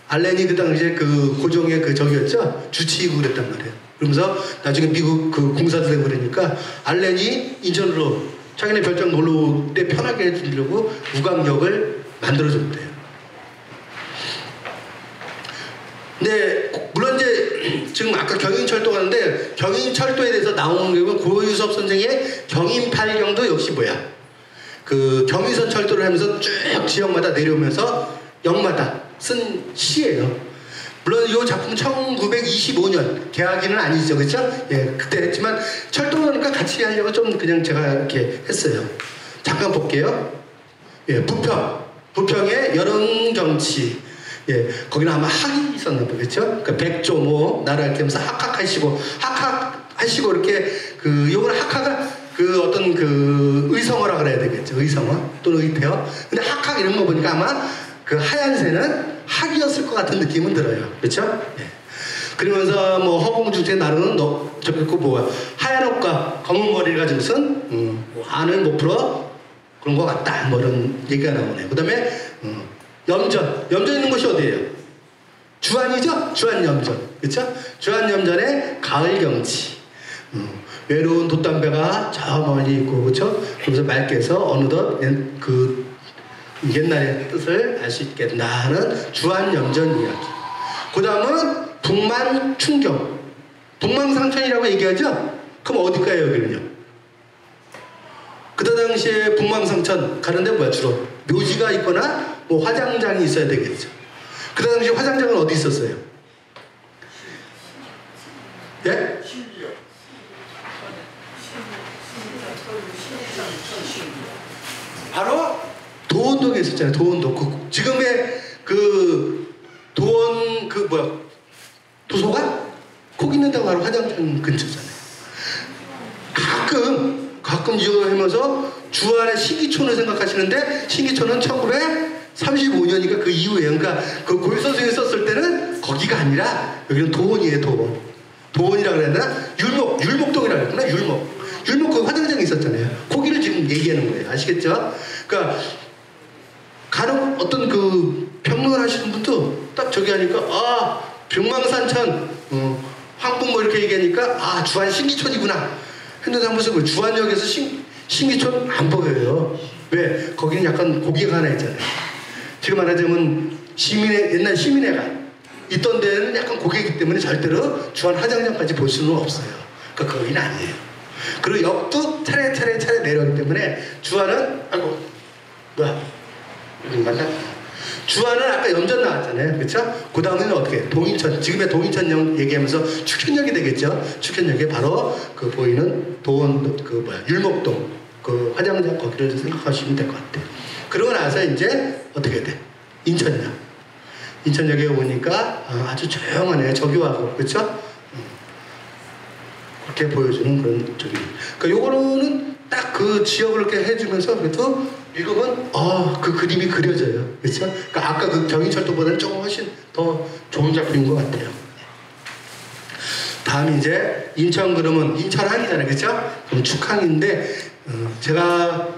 알렌이 그 당시에 그 고종의 그 적이었죠. 주치이고 그랬단 말이에요. 그러면서 나중에 미국 그 공사도 되고 그러니까 알렌이 인천으로 자기네 별장 놀러 올 때 편하게 해주려고 우강역을 만들어줬대요. 근데 물론 이제 지금 아까 경인철도 가는데 경인철도에 대해서 나오는 게 고유섭 선생의 경인팔경도 역시 뭐야? 그 경의선 철도를 하면서 쭉 지역마다 내려오면서 역마다 쓴 시예요. 물론 이 작품은 1925년 개화기는 아니죠, 그렇죠? 예, 그때 했지만 철도니까 같이 하려고 좀 그냥 제가 이렇게 했어요. 잠깐 볼게요. 예, 부평의 여름경치. 예, 거기는 아마 학이 있었나 보겠죠? 그러니까 백조모 나라 이렇게 하면서 학하시고 이렇게 그 요거는 학하가 그 어떤 그 의성어라 그래야 되겠죠. 의성어 또는 의태어. 근데 학학 이런 거 보니까 아마 그 하얀 새는 학이었을 것 같은 느낌은 들어요. 그렇죠? 예. 그러면서 뭐 허공주제 나르는 저기 그 뭐야 하얀 옷과 검은 머리를 가진 것은 뭐 안을 못 풀어 그런 것 같다. 뭐 이런 얘기가 나오네요. 그 다음에 염전 있는 곳이 어디예요? 주안이죠? 주안염전. 그렇죠? 주안염전의 가을 경치. 외로운 돛담배가 저 멀리 있고, 그렇죠? 그러면서 맑게서 어느덧 그 옛날의 뜻을 알 수 있겠다 하는 주안염전 이야기. 그 다음은 북만충경. 북망상천이라고 얘기하죠? 그럼 어딜까요, 여기는요? 그때 당시에 북망상천 가는데 뭐야, 주로? 묘지가 있거나 뭐 화장장이 있어야 되겠죠. 그때 당시 화장장은 어디 있었어요? 예? 바로 도원동에 있었잖아요. 도원동. 지금의 그 도원 그 뭐야 도서관? 거기 있는 데가 바로 화장장 근처잖아요. 가끔 이용하면서 주안의 신기촌을 생각하시는데 신기촌은 1935년이니까 그 이후에 그러니까 그 고유선생이 썼을 때는 거기가 아니라 여기는 도원이에요. 도원이라 그래야 되나? 율목동이라 그랬구나. 율목 그 화장장이 있었잖아요. 거기를 지금 얘기하는 거예요. 아시겠죠? 그러니까 간혹 어떤 그 평론을 하시는 분도 딱 저기 하니까 병망산천 황풍 뭐 이렇게 얘기하니까 주안 신기촌이구나 했는데 한 번씩 주안역에서 신기촌 안 보여요. 왜? 거기는 약간 고개가 하나 있잖아요. 지금 말하자면 옛날 시민회관 있던 데는 약간 고개이기 때문에 절대로 주안 화장장까지 볼 수는 없어요. 그러니까 거기는 아니에요. 그리고 역도 차례 내려오기 때문에 주안은 맞나? 주안은 아까 염전 나왔잖아요. 그렇죠? 그 다음에는 어떻게? 동인천, 지금의 동인천역 얘기하면서 축현역이 되겠죠? 축현역에 바로 그 보이는 율목동 그 화장장 거기를 생각하시면 될 것 같아요. 그러고 나서 이제 어떻게 돼? 인천역에 오니까 아주 조용하네요. 저기와고, 그렇죠? 그렇게 보여주는 그런 쪽이. 그러니까 요거는 딱 그 지역을 이렇게 해주면서 그래도 읽으면 그 그림이 그려져요. 그렇죠? 그러니까 아까 그 경인철도보다는 조금 훨씬 더 좋은 작품인 것 같아요. 다음 이제 인천 그러면 인천항이잖아요. 그렇죠? 그럼 축항인데 제가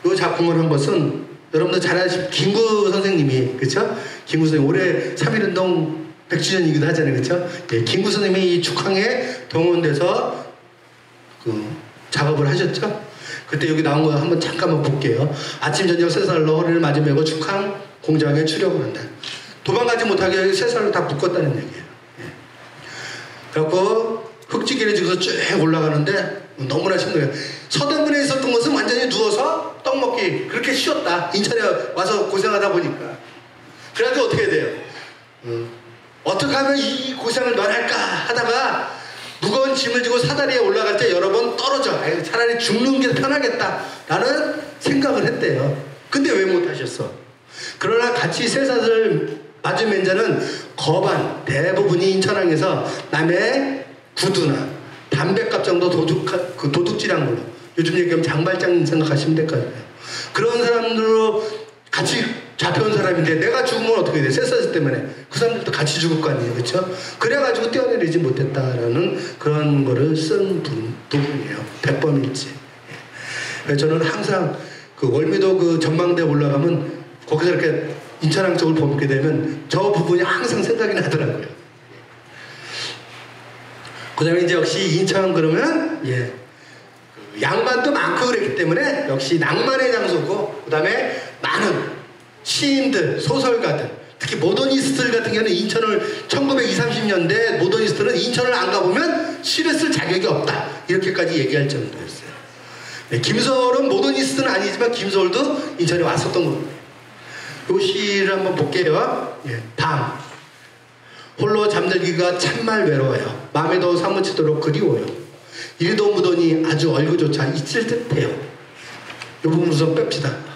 이 작품을 한 것은 여러분들 잘 아시는 김구 선생님이 그렇죠? 김구 선생님 올해 3.1운동 100주년이기도 하잖아요. 그렇죠? 예, 김구 선생님이 이 축항에 동원돼서 작업을 하셨죠? 그때 여기 나온 거 한번 잠깐만 볼게요. 아침 저녁 쇠살로 허리를 마주매고 축항 공장에 출력을 한다. 도망가지 못하게 쇠살로 다 묶었다는 얘기예요. 예. 그래갖고 흙지기를 지고서 쭉 올라가는데 너무나 힘들어요. 서대문에 있었던 것은 완전히 누워서 떡 먹기 그렇게 쉬웠다. 인천에 와서 고생하다 보니까 그래가지고 어떻게 돼요? 어떻게 하면 이 고생을 면할까 하다가 무거운 짐을 지고 사다리에 올라갈 때 여러 번 떨어져. 차라리 죽는 게 편하겠다라는 생각을 했대요. 근데 왜 못하셨어? 그러나 같이 쇠사슬을 맞은 맨자는 거반 대부분이 인천항에서 남의 구두나 담뱃값 정도 도둑질한 걸로, 요즘 얘기하면 장발장 생각하시면 될 것 같아요. 그런 사람들로 같이 잡혀온 사람인데 내가 죽으면 어떻게 돼? 쇠사슬 때문에 그 사람들도 같이 죽을 거 아니에요, 그렇죠? 그래가지고 뛰어내리지 못했다라는 그런 거를 쓴 부분이에요. 백범일지. 그래서 저는 항상 그 월미도 그 전망대에 올라가면 거기서 이렇게 인천항 쪽을 보게 되면 저 부분이 항상 생각이 나더라고요. 그 다음에 이제 역시 인천 그러면 그 양반도 많고 그랬기 때문에 역시 낭만의 장소고, 그 다음에 많은 시인들, 소설가들, 특히 모더니스트들 같은 경우는 인천을 1920, 30년대 모더니스트는 인천을 안 가보면 시를 쓸 자격이 없다, 이렇게까지 얘기할 정도였어요. 네, 김서울은 모더니스트는 아니지만 김서울도 인천에 왔었던 겁니다. 요 시를 한번 볼게요. 밤 홀로 잠들기가 참말 외로워요. 마음에도 사무치도록 그리워요. 일도 무더니 아주 얼굴조차 잊힐 듯해요. 요 부분 우선 뺍시다.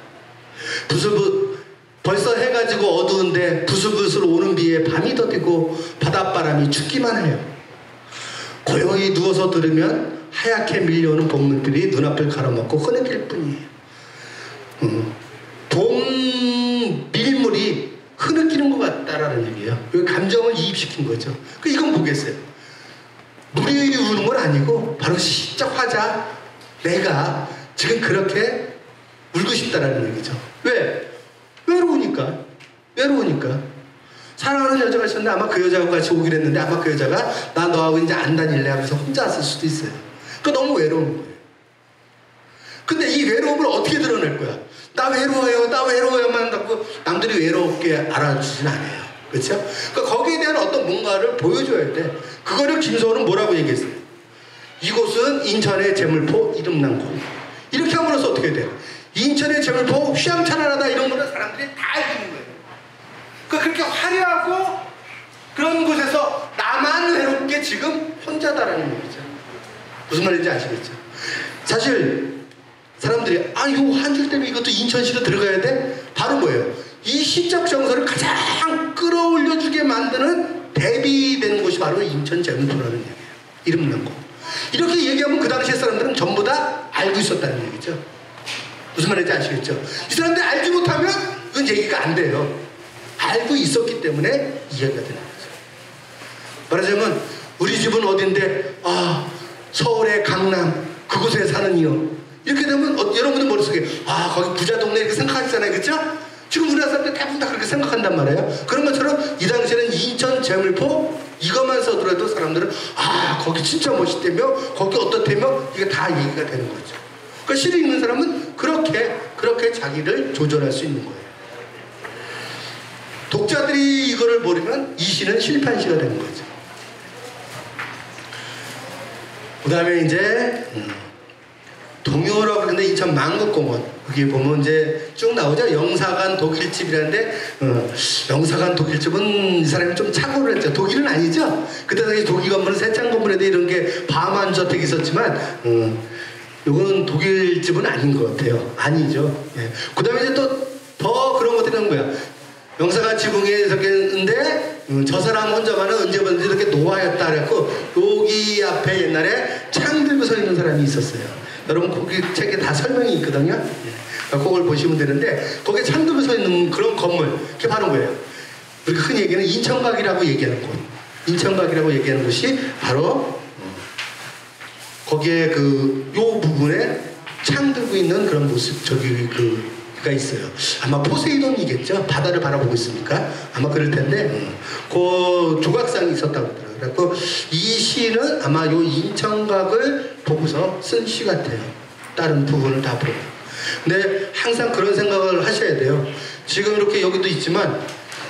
벌써 해가지고 어두운데 부슬부슬 오는 비에 밤이 더디고 바닷바람이 춥기만 해요. 고요히 누워서 들으면 하얗게 밀려오는 봄눈들이 눈앞을 가로막고 흐느낄 뿐이에요. 봄 밀물이 흐느끼는 것 같다라는 얘기예요. 감정을 이입시킨 거죠. 이건 뭐겠어요? 물이 우는 건 아니고 바로 시적 화자 내가 지금 그렇게 울고 싶다라는 얘기죠. 왜? 외로우니까. 사랑하는 여자가 있었는데 아마 그 여자하고 같이 오기로 했는데 아마 그 여자가 나 너하고 이제 안 다닐래 하면서 혼자 왔을 수도 있어요. 너무 외로운 거예요. 근데 이 외로움을 어떻게 드러낼 거야? 나 외로워요만 한다고 남들이 외롭게 알아주진 않아요. 그렇죠? 거기에 대한 어떤 뭔가를 보여줘야 돼. 그거를 김서울은 뭐라고 얘기했어요? 이곳은 인천의 제물포 이름난 곳. 이렇게 함으로써 어떻게 돼요? 인천의 제물포 휘황찬란하다 이런 거는 사람들이 다 알고 있는 거예요. 그렇게 화려하고 그런 곳에서 나만 외롭게 지금 혼자다라는 얘기죠. 무슨 말인지 아시겠죠? 사실 사람들이 요 한 줄 때문에 이것도 인천시로 들어가야 돼? 바로 뭐예요? 이 시적 정서를 가장 끌어올려주게 만드는 대비되는 곳이 바로 인천 제물포라는 얘기예요. 이름난 곳. 이렇게 얘기하면 그 당시에 사람들은 전부 다 알고 있었다는 얘기죠. 무슨 말인지 아시겠죠? 이 사람들이 알지 못하면 그건 얘기가 안 돼요. 알고 있었기 때문에 이해가 되는 거죠. 말하자면 우리 집은 어딘데 서울의 강남 그곳에 사는 이요. 이렇게 되면 여러분들 머릿속에 거기 부자 동네 이렇게 생각하시잖아요. 그렇죠? 지금 우리나라 사람들 대부분 다 그렇게 생각한단 말이에요. 그런 것처럼 이 당시에는 인천 제물포 이것만 써더라도 사람들은 거기 진짜 멋있다며 거기 어떻다며 이게 다 얘기가 되는 거죠. 그러니까 시를 읽는 사람은 그렇게 자기를 조절할 수 있는 거예요. 독자들이 이거를 모르면 이 시는 실패한 시가 되는 거죠. 그 다음에 이제 동요라고 그러는데 인천 만국공원 거기 보면 이제 쭉 나오죠. 영사관 독일집이라는데 영사관 독일집은 이 사람이 좀 착오를 했죠. 독일은 아니죠. 그때 당시 독일 건물은 세창 건물인데 이런 게 밤한저택이 있었지만 요거는 독일집은 아닌 것 같아요. 아니죠. 그 다음에 이제 또 더 그런 것들이 있는 거야. 영사관 지붕에 적혔는데 저 사람 혼자만은 언제든지 이렇게 노하였다 그랬고 여기 앞에 옛날에 창 들고 서 있는 사람이 있었어요. 여러분 거기 책에 다 설명이 있거든요. 그걸 보시면 되는데 거기에 창 들고 서 있는 그런 건물 그게 바로 뭐예요? 우리가 흔히 얘기하는 인천각이라고 얘기하는 곳. 인천각이라고 얘기하는 곳이 바로 거기에 요 부분에 창 들고 있는 그런 모습 가 있어요. 아마 포세이돈이겠죠. 바다를 바라보고 있으니까 아마 그럴 텐데 그 조각상이 있었다고 하더라고요. 그래서 이 시는 아마 요 인천각을 보고서 쓴 시 같아요. 다른 부분을 다 보고. 근데 항상 그런 생각을 하셔야 돼요. 지금 이렇게 여기도 있지만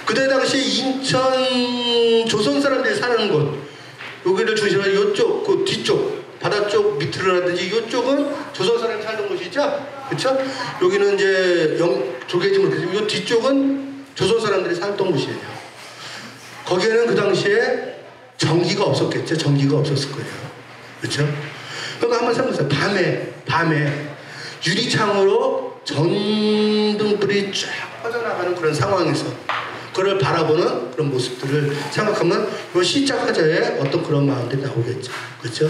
그때 당시 인천 조선 사람들이 사는 곳 여기를 중심으로 요쪽 그 뒤쪽 바다 쪽 밑으로라든지 이쪽은 조선 사람이 살던 곳이죠. 그렇죠? 여기는 이제 조개지물 요 뒤쪽은 조선 사람들이 살던 곳이에요. 거기에는 그 당시에 전기가 없었겠죠. 전기가 없었을 거예요. 그렇죠? 그러니까 한번 생각해보세요. 밤에 유리창으로 전등불이 쫙 퍼져나가는 그런 상황에서 그걸 바라보는 그런 모습들을 생각하면 이 시작하자에 어떤 그런 마음들이 나오겠죠. 그렇죠?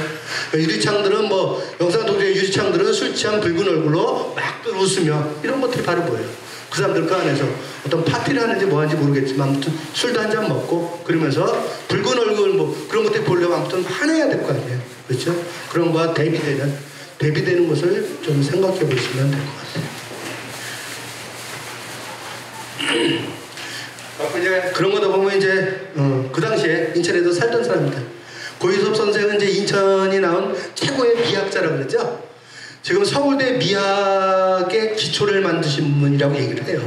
유리창들은 뭐 영산도시의 유리창들은 술 취한 붉은 얼굴로 막 웃으며 이런 것들이 바로 보여요. 그 사람들 그 안에서 어떤 파티를 하는지 뭐 하는지 모르겠지만 아무튼 술도 한 잔 먹고 그러면서 붉은 얼굴 뭐 그런 것들 보려면 아무튼 화내야 될 거 아니에요. 그렇죠? 그런 거와 대비되는 것을 좀 생각해 보시면 될 것 같아요. 이제 그런 거다 보면 이제 그 당시에 인천에도 살던 사람들. 고유섭 선생은 이제 인천이 나온 최고의 미학자라고 그러죠. 지금 서울대 미학의 기초를 만드신 분이라고 얘기를 해요.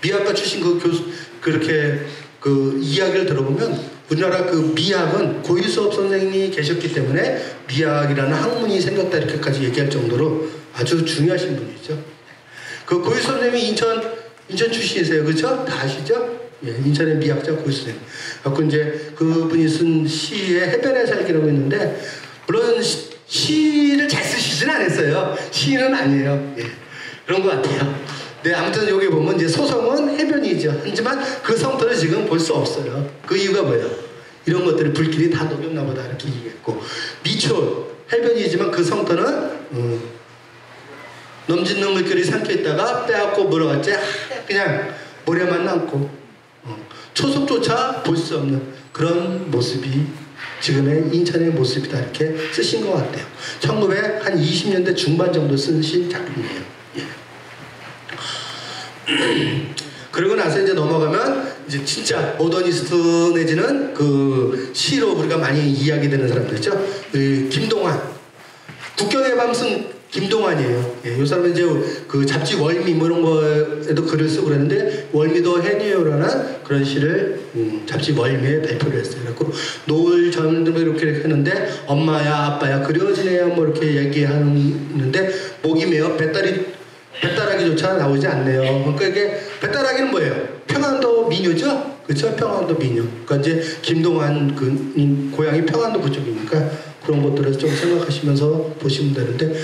미학과 출신 그 교수 그렇게 그 이야기를 들어보면 우리나라 그 미학은 고유섭 선생님이 계셨기 때문에 미학이라는 학문이 생겼다 이렇게까지 얘기할 정도로 아주 중요하신 분이죠. 그 고유섭 선생님이 인천 출신이세요, 그렇죠? 다 아시죠? 예, 인천의 미학자 고유섭 선생님. 그래서 이제 그분이 쓴 시에 해변의 살기라고 있는데 물론 시를 잘 쓰시진 않았어요. 시인은 아니에요. 예, 그런 것 같아요. 네, 아무튼 여기 보면 이제 소성은 해변이죠. 하지만 그 성터를 지금 볼 수 없어요. 그 이유가 뭐예요? 이런 것들을 불길이 다 녹였나 보다 이렇게 얘기했고 미초 해변이지만 그 성터는 넘짓는 물결이 삼켜있다가 빼앗고 물어갔지 그냥 모래만 남고 초석조차 볼 수 없는 그런 모습이 지금의 인천의 모습이다 이렇게 쓰신 것 같아요. 1920년대 중반 정도 쓰신 작품이에요. 예. 그러고 나서 이제 넘어가면 이제 진짜 모더니스트 내지는 그 시로 우리가 많이 이야기되는 사람들이죠. 김동완, 국경의 밤 쓴 김동완이에요. 예, 이 사람은 이제 그 잡지 월미 뭐 이런 거에도 글을 쓰고 그랬는데 월미도 해니요라는 그런 시를 잡지 월미에 발표를 했어요. 그래서 노을 전등 이렇게 했는데 엄마야 아빠야 그려지네요 뭐 이렇게 얘기하는데 목이 메어 배따라기조차 나오지 않네요. 그러니까 이게 배따라기는 뭐예요? 평안도 민요죠? 그렇죠? 평안도 민요. 그러니까 이제 김동완 그 고향이 평안도 그쪽이니까 그런 것들을 좀 생각하시면서 보시면 되는데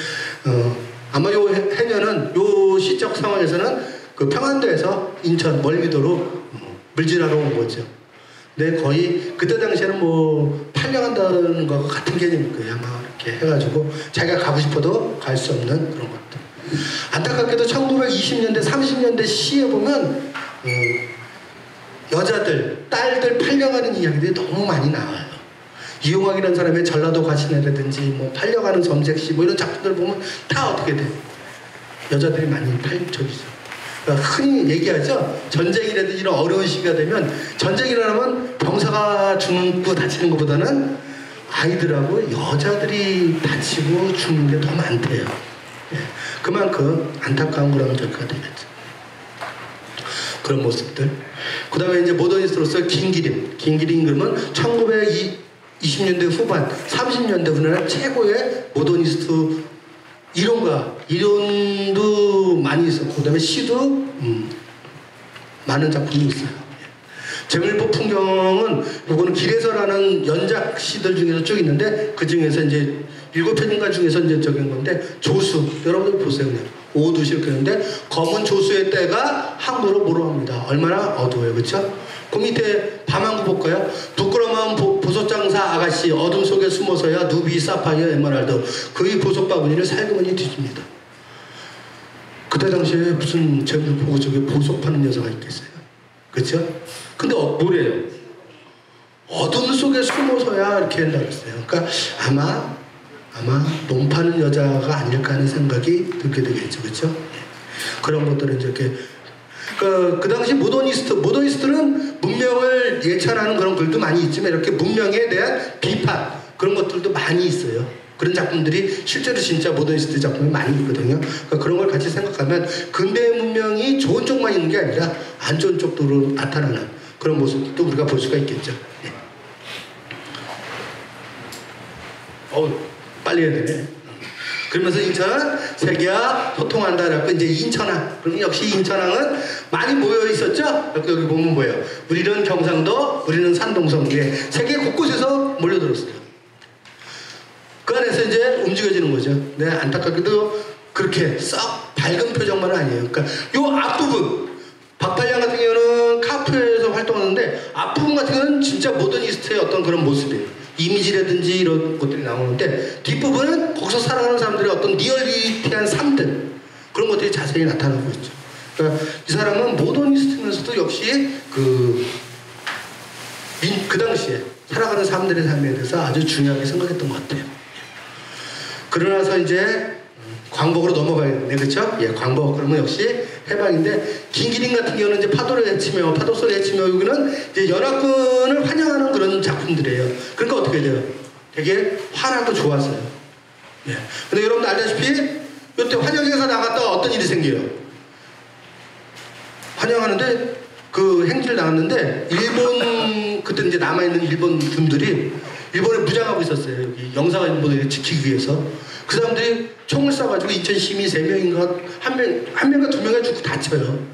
아마 요 해녀는 요 시적 상황에서는 그 평안도에서 인천 월미도로 물질하러 온 거죠. 근데 거의 그때 당시에는 뭐 팔려간다는 거하고 같은 개념일 거예요. 아마 이렇게 해가지고 자기가 가고 싶어도 갈 수 없는 그런 것들. 안타깝게도 1920년대 30년대 시에 보면 여자들 딸들 팔려가는 이야기들이 너무 많이 나와요. 이용학이라는 사람의 전라도 과시네라든지 뭐 팔려가는 점색시 뭐 이런 작품들 보면 다 어떻게 돼? 여자들이 많이 저기죠. 그러니까 흔히 얘기하죠. 전쟁이라든지 이런 어려운 시기가 되면 전쟁이라면 병사가 죽고 다치는 것보다는 아이들하고 여자들이 다치고 죽는 게 더 많대요. 예. 그만큼 안타까운 그런 결과가 되겠죠. 그런 모습들. 그 다음에 이제 모더니스트로서 김기림 그러면 1920년대 후반 30년대 우리나라 최고의 모더니스트 이론도 많이 있었고 그 다음에 시도 많은 작품이 있어요. 재물포 풍경은 요거는 길에서라는 연작 시들 중에서 쭉 있는데 그 중에서 이제 7편인가 중에서 이제 적은 건데 조수 여러분들 보세요. 그냥 오두시 이렇게 하는데 검은 조수의 때가 항구로 몰아옵니다. 얼마나 어두워요. 그렇죠? 그 밑에 밤항구 볼까요? 부끄러운 보석장사 아가씨 어둠 속에 숨어서야 누비 사파이어 에메랄드 그의 보석 바구니를 살그머니 뒤집니다. 그때 당시에 무슨 재물 보고 저기 보석 파는 여자가 있겠어요? 그렇죠? 근데 뭐래요? 어둠 속에 숨어서야 이렇게 한다고 했어요. 그러니까 아마 몸 파는 여자가 아닐까 하는 생각이 들게 되겠죠. 그렇죠? 그런 것들은 이렇게 그 당시 모더니스트는 문명을 예찬하는 그런 글도 많이 있지만 이렇게 문명에 대한 비판 그런 것들도 많이 있어요. 그런 작품들이 실제로 진짜 모더니스트 작품이 많이 있거든요. 그러니까 그런 걸 같이 생각하면 근대 문명이 좋은 쪽만 있는 게 아니라 안 좋은 쪽도 나타나는 그런 모습도 우리가 볼 수가 있겠죠. 네. 빨리 해야 되네. 그러면서 인천은 세계와 소통한다. 그래갖고 이제 인천항. 그럼 역시 인천항은 많이 모여 있었죠. 여기 보면 뭐예요? 우리는 경상도, 우리는 산동성. 세계 곳곳에서 몰려들었어요. 그 안에서 이제 움직여지는 거죠. 네, 안타깝게도 그렇게 썩 밝은 표정만은 아니에요. 그러니까 요 앞부분, 박팔량 같은 경우는 카프에서 활동하는데 앞부분 같은 경우는 진짜 모더니스트의 어떤 그런 모습이에요. 이미지라든지 이런 것들이 나오는데 뒷부분은 거기서 살아가는 사람들의 어떤 리얼리티한 삶들, 그런 것들이 자세히 나타나고 있죠. 그러니까 이 사람은 모더니스트면서도 역시 그 당시에 살아가는 사람들의 삶에 대해서 아주 중요하게 생각했던 것 같아요. 그러나서 이제 광복으로 넘어가야겠네, 그렇죠? 예, 광복 그러면 역시 해방인데 김기림 같은 경우는 이제 파도를 헤치며 파도 소리 헤치며 여기는 이제 연합군을 환영하는 그런 작품들이에요. 그러니까 어떻게 돼요? 되게 환하고 좋았어요. 예. 근데 여러분들 알다시피 이때 환영해서 나갔다가 어떤 일이 생겨요? 환영하는데 그 행진을 나갔는데 일본 그때 이제 남아있는 일본 군들이 일본에 무장하고 있었어요. 여기 영사관보를 지키기 위해서. 그 사람들이 총을 쏴가지고 인천 시민 3명인가 한 명인가 2명이 죽고 다쳐요.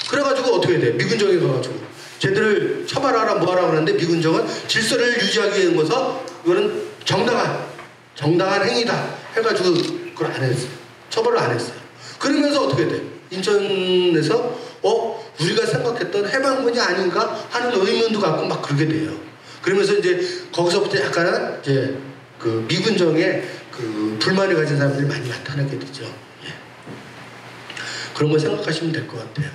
그래가지고 어떻게 돼? 미군정에 가가지고 쟤들을 처벌하라 뭐하라 그러는데 미군정은 질서를 유지하기 위해서 이거는 정당한 행위다 해가지고 그걸 안 했어요. 처벌을 안 했어요. 그러면서 어떻게 돼? 인천에서 우리가 생각했던 해방군이 아닌가 하는 의문도 갖고 막 그러게 돼요. 그러면서 이제 거기서부터 약간은 이제 그 미군정에 그 불만을 가진 사람들이 많이 나타나게 되죠. 예. 그런 걸 생각하시면 될 것 같아요.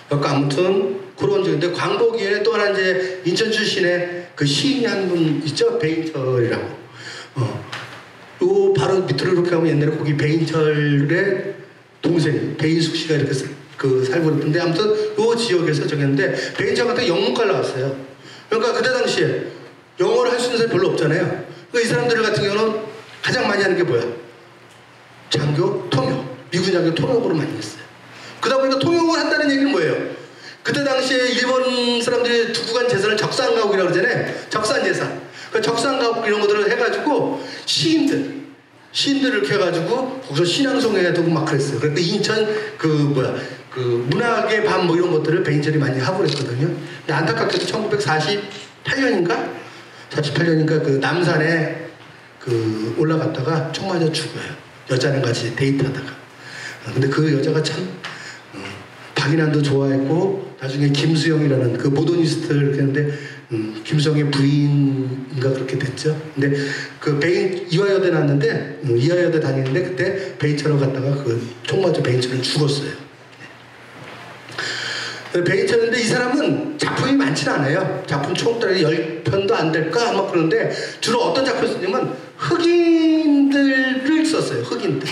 그러니까 아무튼 그런 적인데 광복위에 또 하나 이제 인천 출신의 그 시인이 한 분 있죠? 배인철이라고. 요 바로 밑으로 이렇게 가면 옛날에 거기 배인철의 동생 배인숙 씨가 이렇게 살고 있던데 아무튼 요 지역에서 저기였는데 배인철 같은 영문과 나왔어요. 그러니까 그때 당시에 영어를 할 수 있는 사람이 별로 없잖아요. 그러니까 이 사람들 같은 경우는 가장 많이 하는 게 뭐야? 장교, 통역. 미군 장교 통역으로 많이 했어요. 그러다 보니까 통역을 한다는 얘기는 뭐예요? 그때 당시에 일본 사람들이 두고 간 재산을 적산가옥이라고 그러잖아요. 적산재산. 그 적산가옥 이런 것들을 해가지고 시인들을 이렇게 해가지고 거기서 신앙송해야 되고 막 그랬어요. 그래서 인천 그 문학의 밤 뭐 이런 것들을 배인철이 많이 하고 그랬거든요. 근데 안타깝게도 1948년인가? 48년인가 그 남산에 그 올라갔다가 총 맞아 죽어요. 여자랑 같이 데이트하다가. 근데 그 여자가 참 박인환도 좋아했고 나중에 김수영이라는 그 모더니스트를 이렇게 했는데 김수영의 부인인가 그렇게 됐죠. 근데 그 이화여대 나왔는데 이화여대 다니는데 그때 베인철을 갔다가 그 총 맞아 베인철은 죽었어요. 베인철인데 이 사람은 작품이 많지는 않아요. 작품 총 10편도 안 될까? 막 그러는데 주로 어떤 작품을 쓰냐면 흑인들을 썼어요. 흑인들.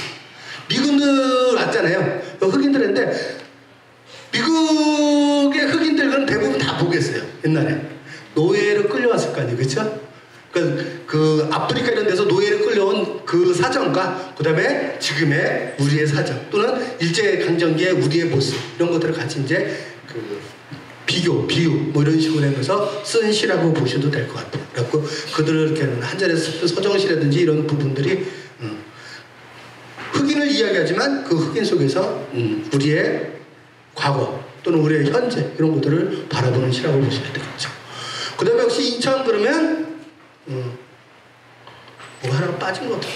미군들 왔잖아요. 흑인들인데 미국의 흑인들은 대부분 다 보겠어요. 옛날에. 노예로 끌려왔을 거 아니에요. 그쵸? 그 아프리카 이런 데서 노예로 끌려온 그 사정과 그 다음에 지금의 우리의 사정 또는 일제강점기의 우리의 모습 이런 것들을 같이 이제 그 비유 뭐 이런 식으로 하면서 쓴 시라고 보셔도 될 것 같아요. 그래갖고 그들을 이렇게 한자리에서 서정시라든지 이런 부분들이 흑인을 이야기하지만 그 흑인 속에서 우리의 과거 또는 우리의 현재 이런 것들을 바라보는 시라고 보셔야 되겠죠. 그 다음에 역시 인천 그러면 뭐 하나가 빠진 것 같아요.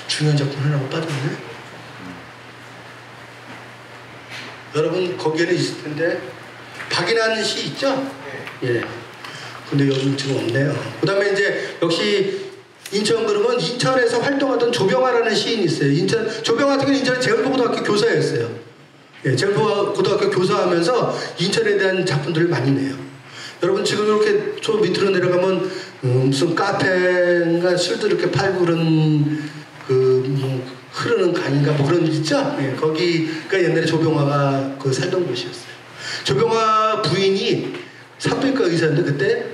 중요한 작품 하나가 빠졌네. 여러분 거기에는 있을 텐데 박인환 시 있죠? 예. 근데 요즘 지금 없네요. 그 다음에 이제 역시 인천 그러면 인천에서 활동하던 조병화라는 시인이 있어요. 조병화 같은 경우는 인천 제일고등학교 교사였어요. 예, 제일고등학교 교사하면서 인천에 대한 작품들을 많이 내요. 여러분 지금 이렇게 저 밑으로 내려가면 무슨 카페인가 술도 이렇게 팔고 그런 뭐 흐르는 강인가 뭐 그런 데 있죠? 예, 거기가 옛날에 조병화가 그 살던 곳이었어요. 조병화 부인이 산부인과 의사였는데 그때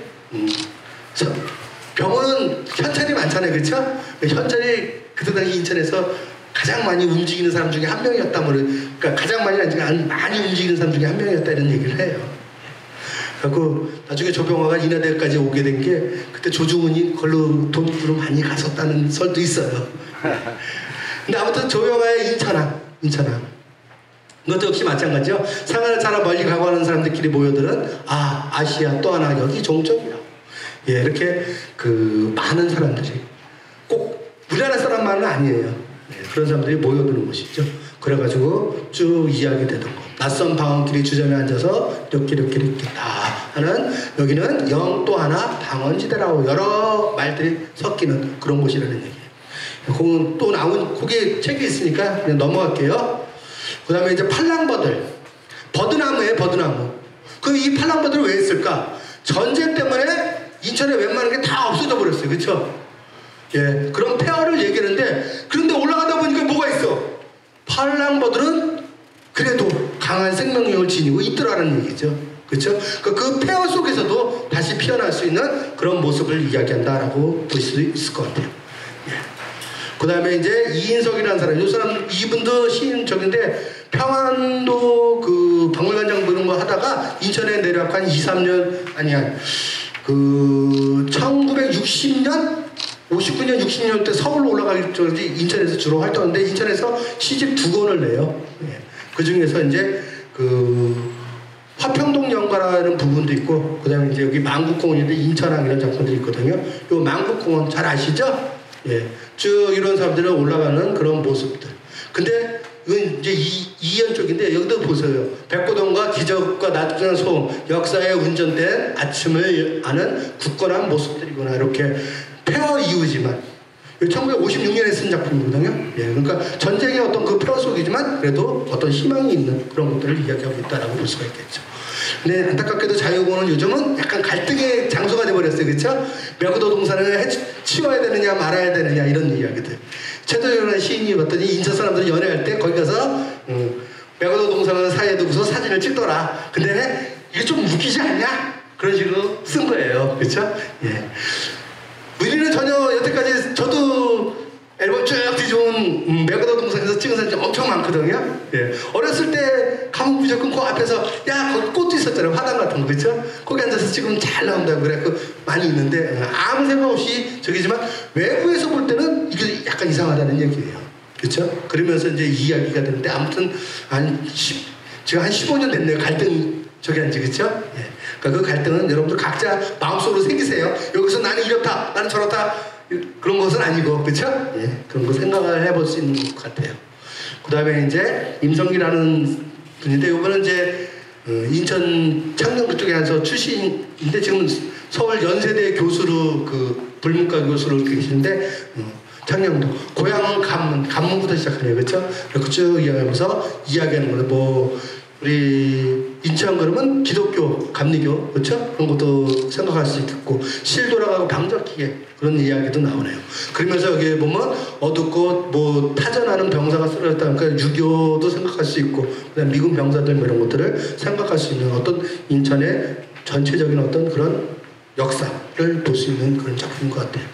병원은 현찰이 많잖아요. 그렇죠? 현찰이 그때 당시 인천에서 가장 많이 움직이는 사람 중에 한 명이었다. 그러니까 가장 많이 움직이는 사람 중에 한 명이었다 이런 얘기를 해요. 그래갖고 나중에 조병화가 인하대까지 오게 된 게 그때 조중훈이 그걸로 돈으로 많이 갔었다는 설도 있어요. 근데 아무튼 조병화의 인천항 이것도 역시 마찬가지죠. 상하를 타러 멀리 가고 하는 사람들끼리 모여들은 아시아 또 하나 여기 종점이라고. 예, 이렇게 그 많은 사람들이 꼭 우리나라 사람만은 아니에요. 예, 그런 사람들이 모여드는 곳이죠. 그래가지고 쭉 이야기 되던 거. 낯선 방언끼리 주점에 앉아서 이렇게 다 하는 여기는 영 또 하나 방언지대라고 여러 말들이 섞이는 그런 곳이라는 얘기예요. 그건 또 나온 거기 책이 있으니까 그냥 넘어갈게요. 그 다음에 이제 팔랑버들. 버드나무예요, 버드나무. 그럼 이 팔랑버들을 왜 했을까? 전쟁 때문에 인천에 웬만한 게 다 없어져 버렸어요. 그쵸? 예. 그런 폐허를 얘기하는데, 그런데 올라가다 보니까 뭐가 있어? 팔랑버들은 그래도 강한 생명력을 지니고 있더라는 얘기죠. 그쵸? 그 폐허 속에서도 다시 피어날 수 있는 그런 모습을 이야기한다라고 볼 수 있을 것 같아요. 예. 그 다음에 이제 이인석이라는 사람, 이 사람, 이분도 시인적인데, 평안도 그 박물관장 이런 거 하다가 인천에 내려가고 한 2, 3년, 그 1960년? 59년, 60년 때 서울로 올라가기 전에 인천에서 주로 활동하는데 인천에서 시집 2권을 내요. 예. 그 중에서 이제 그 화평동 연가라는 부분도 있고, 그 다음에 이제 여기 만국공원인데 인천항 이런 작품들이 있거든요. 요 만국공원 잘 아시죠? 예. 쭉 이런 사람들은 올라가는 그런 모습들. 근데 이건 이제 이현 쪽인데 여기도 보세요. 백고동과 기적과 나타난 소음, 역사에 운전된 아침을 아는 굳건한 모습들이구나. 이렇게 폐허 이후지만 1956년에 쓴 작품이거든요. 예, 그러니까 전쟁의 어떤 그 폐허 속이지만 그래도 어떤 희망이 있는 그런 것들을 이야기하고 있다라고 볼 수가 있겠죠. 근데 안타깝게도 자유공원은 요즘은 약간 갈등의 장소가 돼버렸어요. 그렇죠? 매구도 동산을 치워야 되느냐 말아야 되느냐 이런 이야기들. 최도연이라는 시인이 봤더니 인천 사람들이 연애할 때 거기 가서 매구도 동산을 사이에 두고서 사진을 찍더라. 근데 이게 좀 웃기지 않냐? 그런 식으로 쓴 거예요. 그렇죠? 예. 우리는 전혀 여태까지 저도 앨범 쭉 뒤져온 매거더 동산에서 찍은 사진 엄청 많거든요. 예. 어렸을 때 가뭄 무조건 그 앞에서 거기 꽃도 있었잖아요. 화단 같은 거. 그렇죠? 거기 앉아서 찍으면 잘 나온다고 그래갖고 많이 있는데 아무 생각 없이 저기지만 외부에서 볼 때는 이게 약간 이상하다는 얘기예요. 그렇죠? 그러면서 이제 이야기가 되는데 아무튼 지금 한 15년 됐네요. 갈등이 저기 앉지. 그렇죠? 예. 그러니까 그 갈등은 여러분들 각자 마음속으로 새기세요. 여기서 나는 이렇다, 나는 저렇다 그런 것은 아니고, 그렇죠? 예, 그런 거 생각을 해볼 수 있는 것 같아요. 그 다음에 이제 임성기라는 분인데 이거는 이제 인천 창녕 쪽에서 출신인데 지금 서울 연세대 교수로 그 불문과 교수로 계시는데 창녕도 고향은 간문부터 시작하네요. 그렇죠? 그리고 쭉 이야기하면서 이야기하는 거는 뭐 우리 인천 그러면 기독교, 감리교, 그렇죠? 그런 것도 생각할 수 있겠고 실 돌아가고 방적기계 그런 이야기도 나오네요. 그러면서 여기 보면 어둡고 뭐 타전하는 병사가 쓰러졌다. 그러니까 유교도 생각할 수 있고 그다음 미군 병사들 이런 것들을 생각할 수 있는 어떤 인천의 전체적인 어떤 그런 역사를 볼 수 있는 그런 작품인 것 같아요.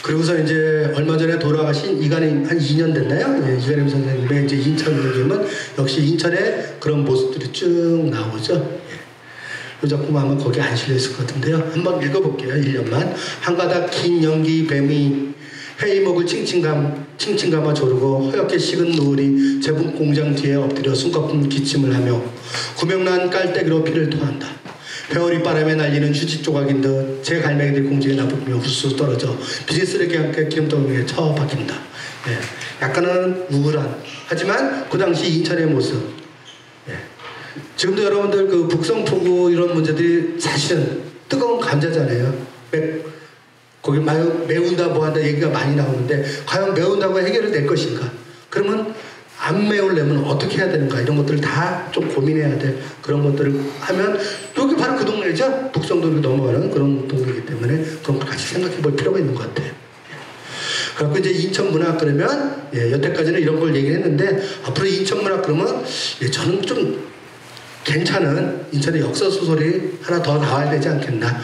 그리고서 이제 얼마 전에 돌아가신 이간임 한 2년 됐나요? 예, 이간임 선생님의 이제 인천 그림은 역시 인천의 그런 모습들이 쭉 나오죠. 예. 이 작품 아마 거기 안 실려 있을 것 같은데요. 한번 읽어볼게요. 1년만. 한가닥 긴 연기 뱀이 회의목을 칭칭 감아 조르고 허옇게 식은 노을이 제분 공장 뒤에 엎드려 숨가쁜 기침을 하며 구명난 깔때기로 피를 토한다. 회오리 바람에 날리는 휴지 조각인 듯 제 갈매기들이 공중에 나부며 후수 떨어져 비지쓰레기와 함께 기름덩이에 처박힌다. 예. 약간은 우울한 하지만 그 당시 인천의 모습. 예. 지금도 여러분들 그 북성포구 이런 문제들이 사실은 뜨거운 감자잖아요. 거기 매운다 뭐한다 얘기가 많이 나오는데 과연 매운다고 해결을 낼 것인가? 그러면 안 매우려면 어떻게 해야 되는가 이런 것들을 다 좀 고민해야 될 그런 것들을 하면 여기 바로 그 동네죠. 북성도로 넘어가는 그런 동네이기 때문에 그런 걸 같이 생각해 볼 필요가 있는 것 같아요. 그래서 이제 인천문학 그러면 여태까지는 이런 걸 얘기했는데 앞으로 인천문학 그러면 저는 좀 괜찮은 인천의 역사 소설이 하나 더 나와야 되지 않겠나.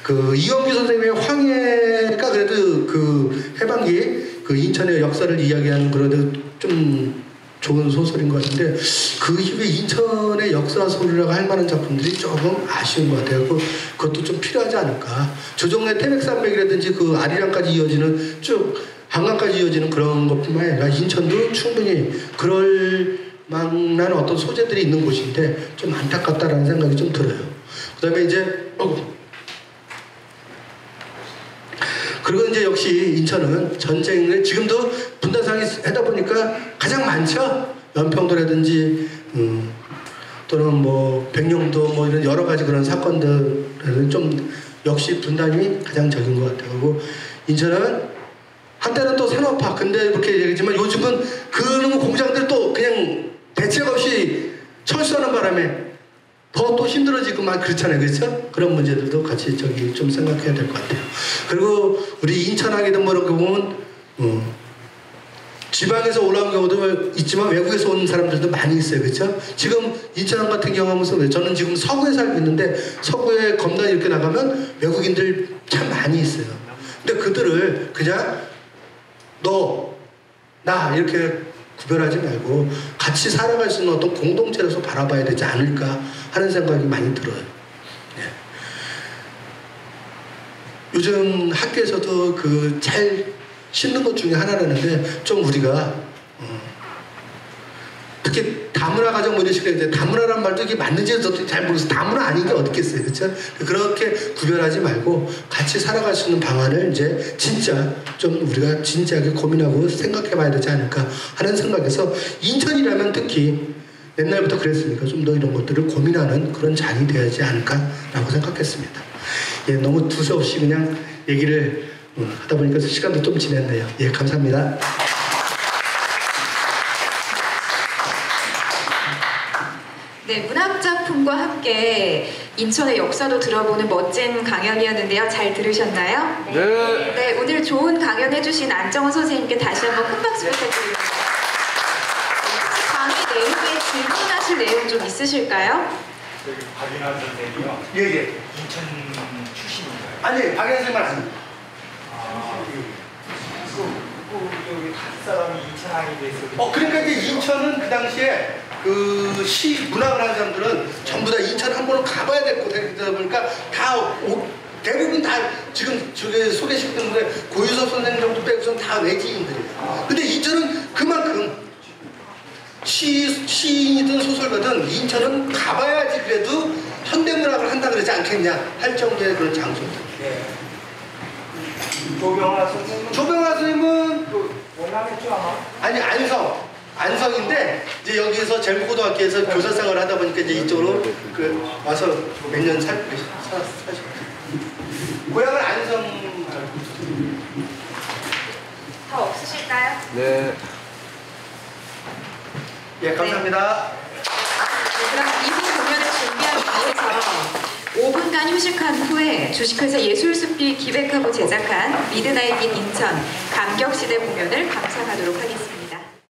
그 이영규 선생님의 황해가 그래도 그 해방기 그 인천의 역사를 이야기하는 그래도 좀 좋은 소설인 것 같은데 그 이후에 인천의 역사 소리라고 할 만한 작품들이 조금 아쉬운 것 같아요. 그것도 좀 필요하지 않을까. 조정래 태백산맥이라든지 그 아리랑까지 이어지는 쭉 한강까지 이어지는 그런 것뿐만 아니라 인천도 충분히 그럴 만한 어떤 소재들이 있는 곳인데 좀 안타깝다라는 생각이 좀 들어요. 그 다음에 이제 그리고 이제 역시 인천은 전쟁을 지금도 분단상이 하다 보니까 가장 많죠. 연평도라든지 또는 뭐 백령도 뭐 이런 여러 가지 그런 사건들은 좀 역시 분단이 가장 적은 것 같아요. 그리고 인천은 한때는 또 산업화 근데 이렇게 얘기했지만 요즘은 그런 공장들 또 그냥 대책 없이 철수하는 바람에 더 또 힘들어지고 막 그렇잖아요. 그렇죠? 그런 문제들도 같이 좀 생각해야 될 것 같아요. 그리고 우리 인천하게든 뭐 이렇게 보면 지방에서 올라온 경우도 있지만 외국에서 온 사람들도 많이 있어요. 그렇죠? 지금 인천 같은 경우 하면서 저는 지금 서구에 살고 있는데 서구에 검단이 이렇게 나가면 외국인들 참 많이 있어요. 근데 그들을 그냥 너, 나 이렇게 구별하지 말고 같이 살아갈 수 있는 어떤 공동체로서 바라봐야 되지 않을까 하는 생각이 많이 들어요. 네. 요즘 학교에서도 그 잘 씻는 것 중에 하나라는데 좀 우리가 특히 다문화 가정 뭐 이런 식으로 이제 다문화란 말도 이게 맞는지 저도 잘 모르겠어요. 다문화 아닌 게 어딨겠어요. 그렇죠? 그렇게 구별하지 말고 같이 살아갈 수 있는 방안을 이제 진짜 좀 우리가 진지하게 고민하고 생각해 봐야 되지 않을까 하는 생각에서 인천이라면 특히 옛날부터 그랬으니까 좀 더 이런 것들을 고민하는 그런 장이 되어야지 않을까라고 생각했습니다. 예, 너무 두서없이 그냥 얘기를 하다 보니까 시간도 좀 지났네요. 예, 감사합니다. 네, 문학작품과 함께 인천의 역사도 들어보는 멋진 강연이었는데요. 잘 들으셨나요? 네. 네, 오늘 좋은 강연 해주신 안정원 선생님께 다시 한번 큰 박수 부탁드립니다. 강의 내용에 질문하실 내용 좀 있으실까요? 저기 박인환 선생님이요. 예, 예. 인천 출신인가요? 아니, 박연생만 아닙니다. 여기 다섯 사람이 인천항에 대해서. 그러니까 이제 인천은 그 당시에 그 시 문학을 하는 사람들은 전부 다 인천 한 번은 가봐야 될 곳이다 보니까 대부분 다 지금 저기 소개시켰던 분들 고유섭 선생님 정도 빼고선 다 외지인들이에요. 근데 인천은 그만큼 시인이든 소설가든 인천은 가봐야지 그래도 현대문학을 한다 그러지 않겠냐 할 정도의 그런 장소들. 네. 조병화 선생님은. 조병화 선생님은 원남했죠 아마. 아니 안성인데 이제 여기서 제국고등학교에서 교사 생활을 하다 보니까 이제 이쪽으로 와서 몇 년 살고 사셨어요. 고향은 안성. 더 없으실까요? 네. 예, 감사합니다. 그럼 이후 공연을 준비하기 위해서 5분간 휴식한 후에 주식회사 예술숲이 기획하고 제작한 미드나잇 인 인천 감격시대 공연을 감상하도록 하겠습니다.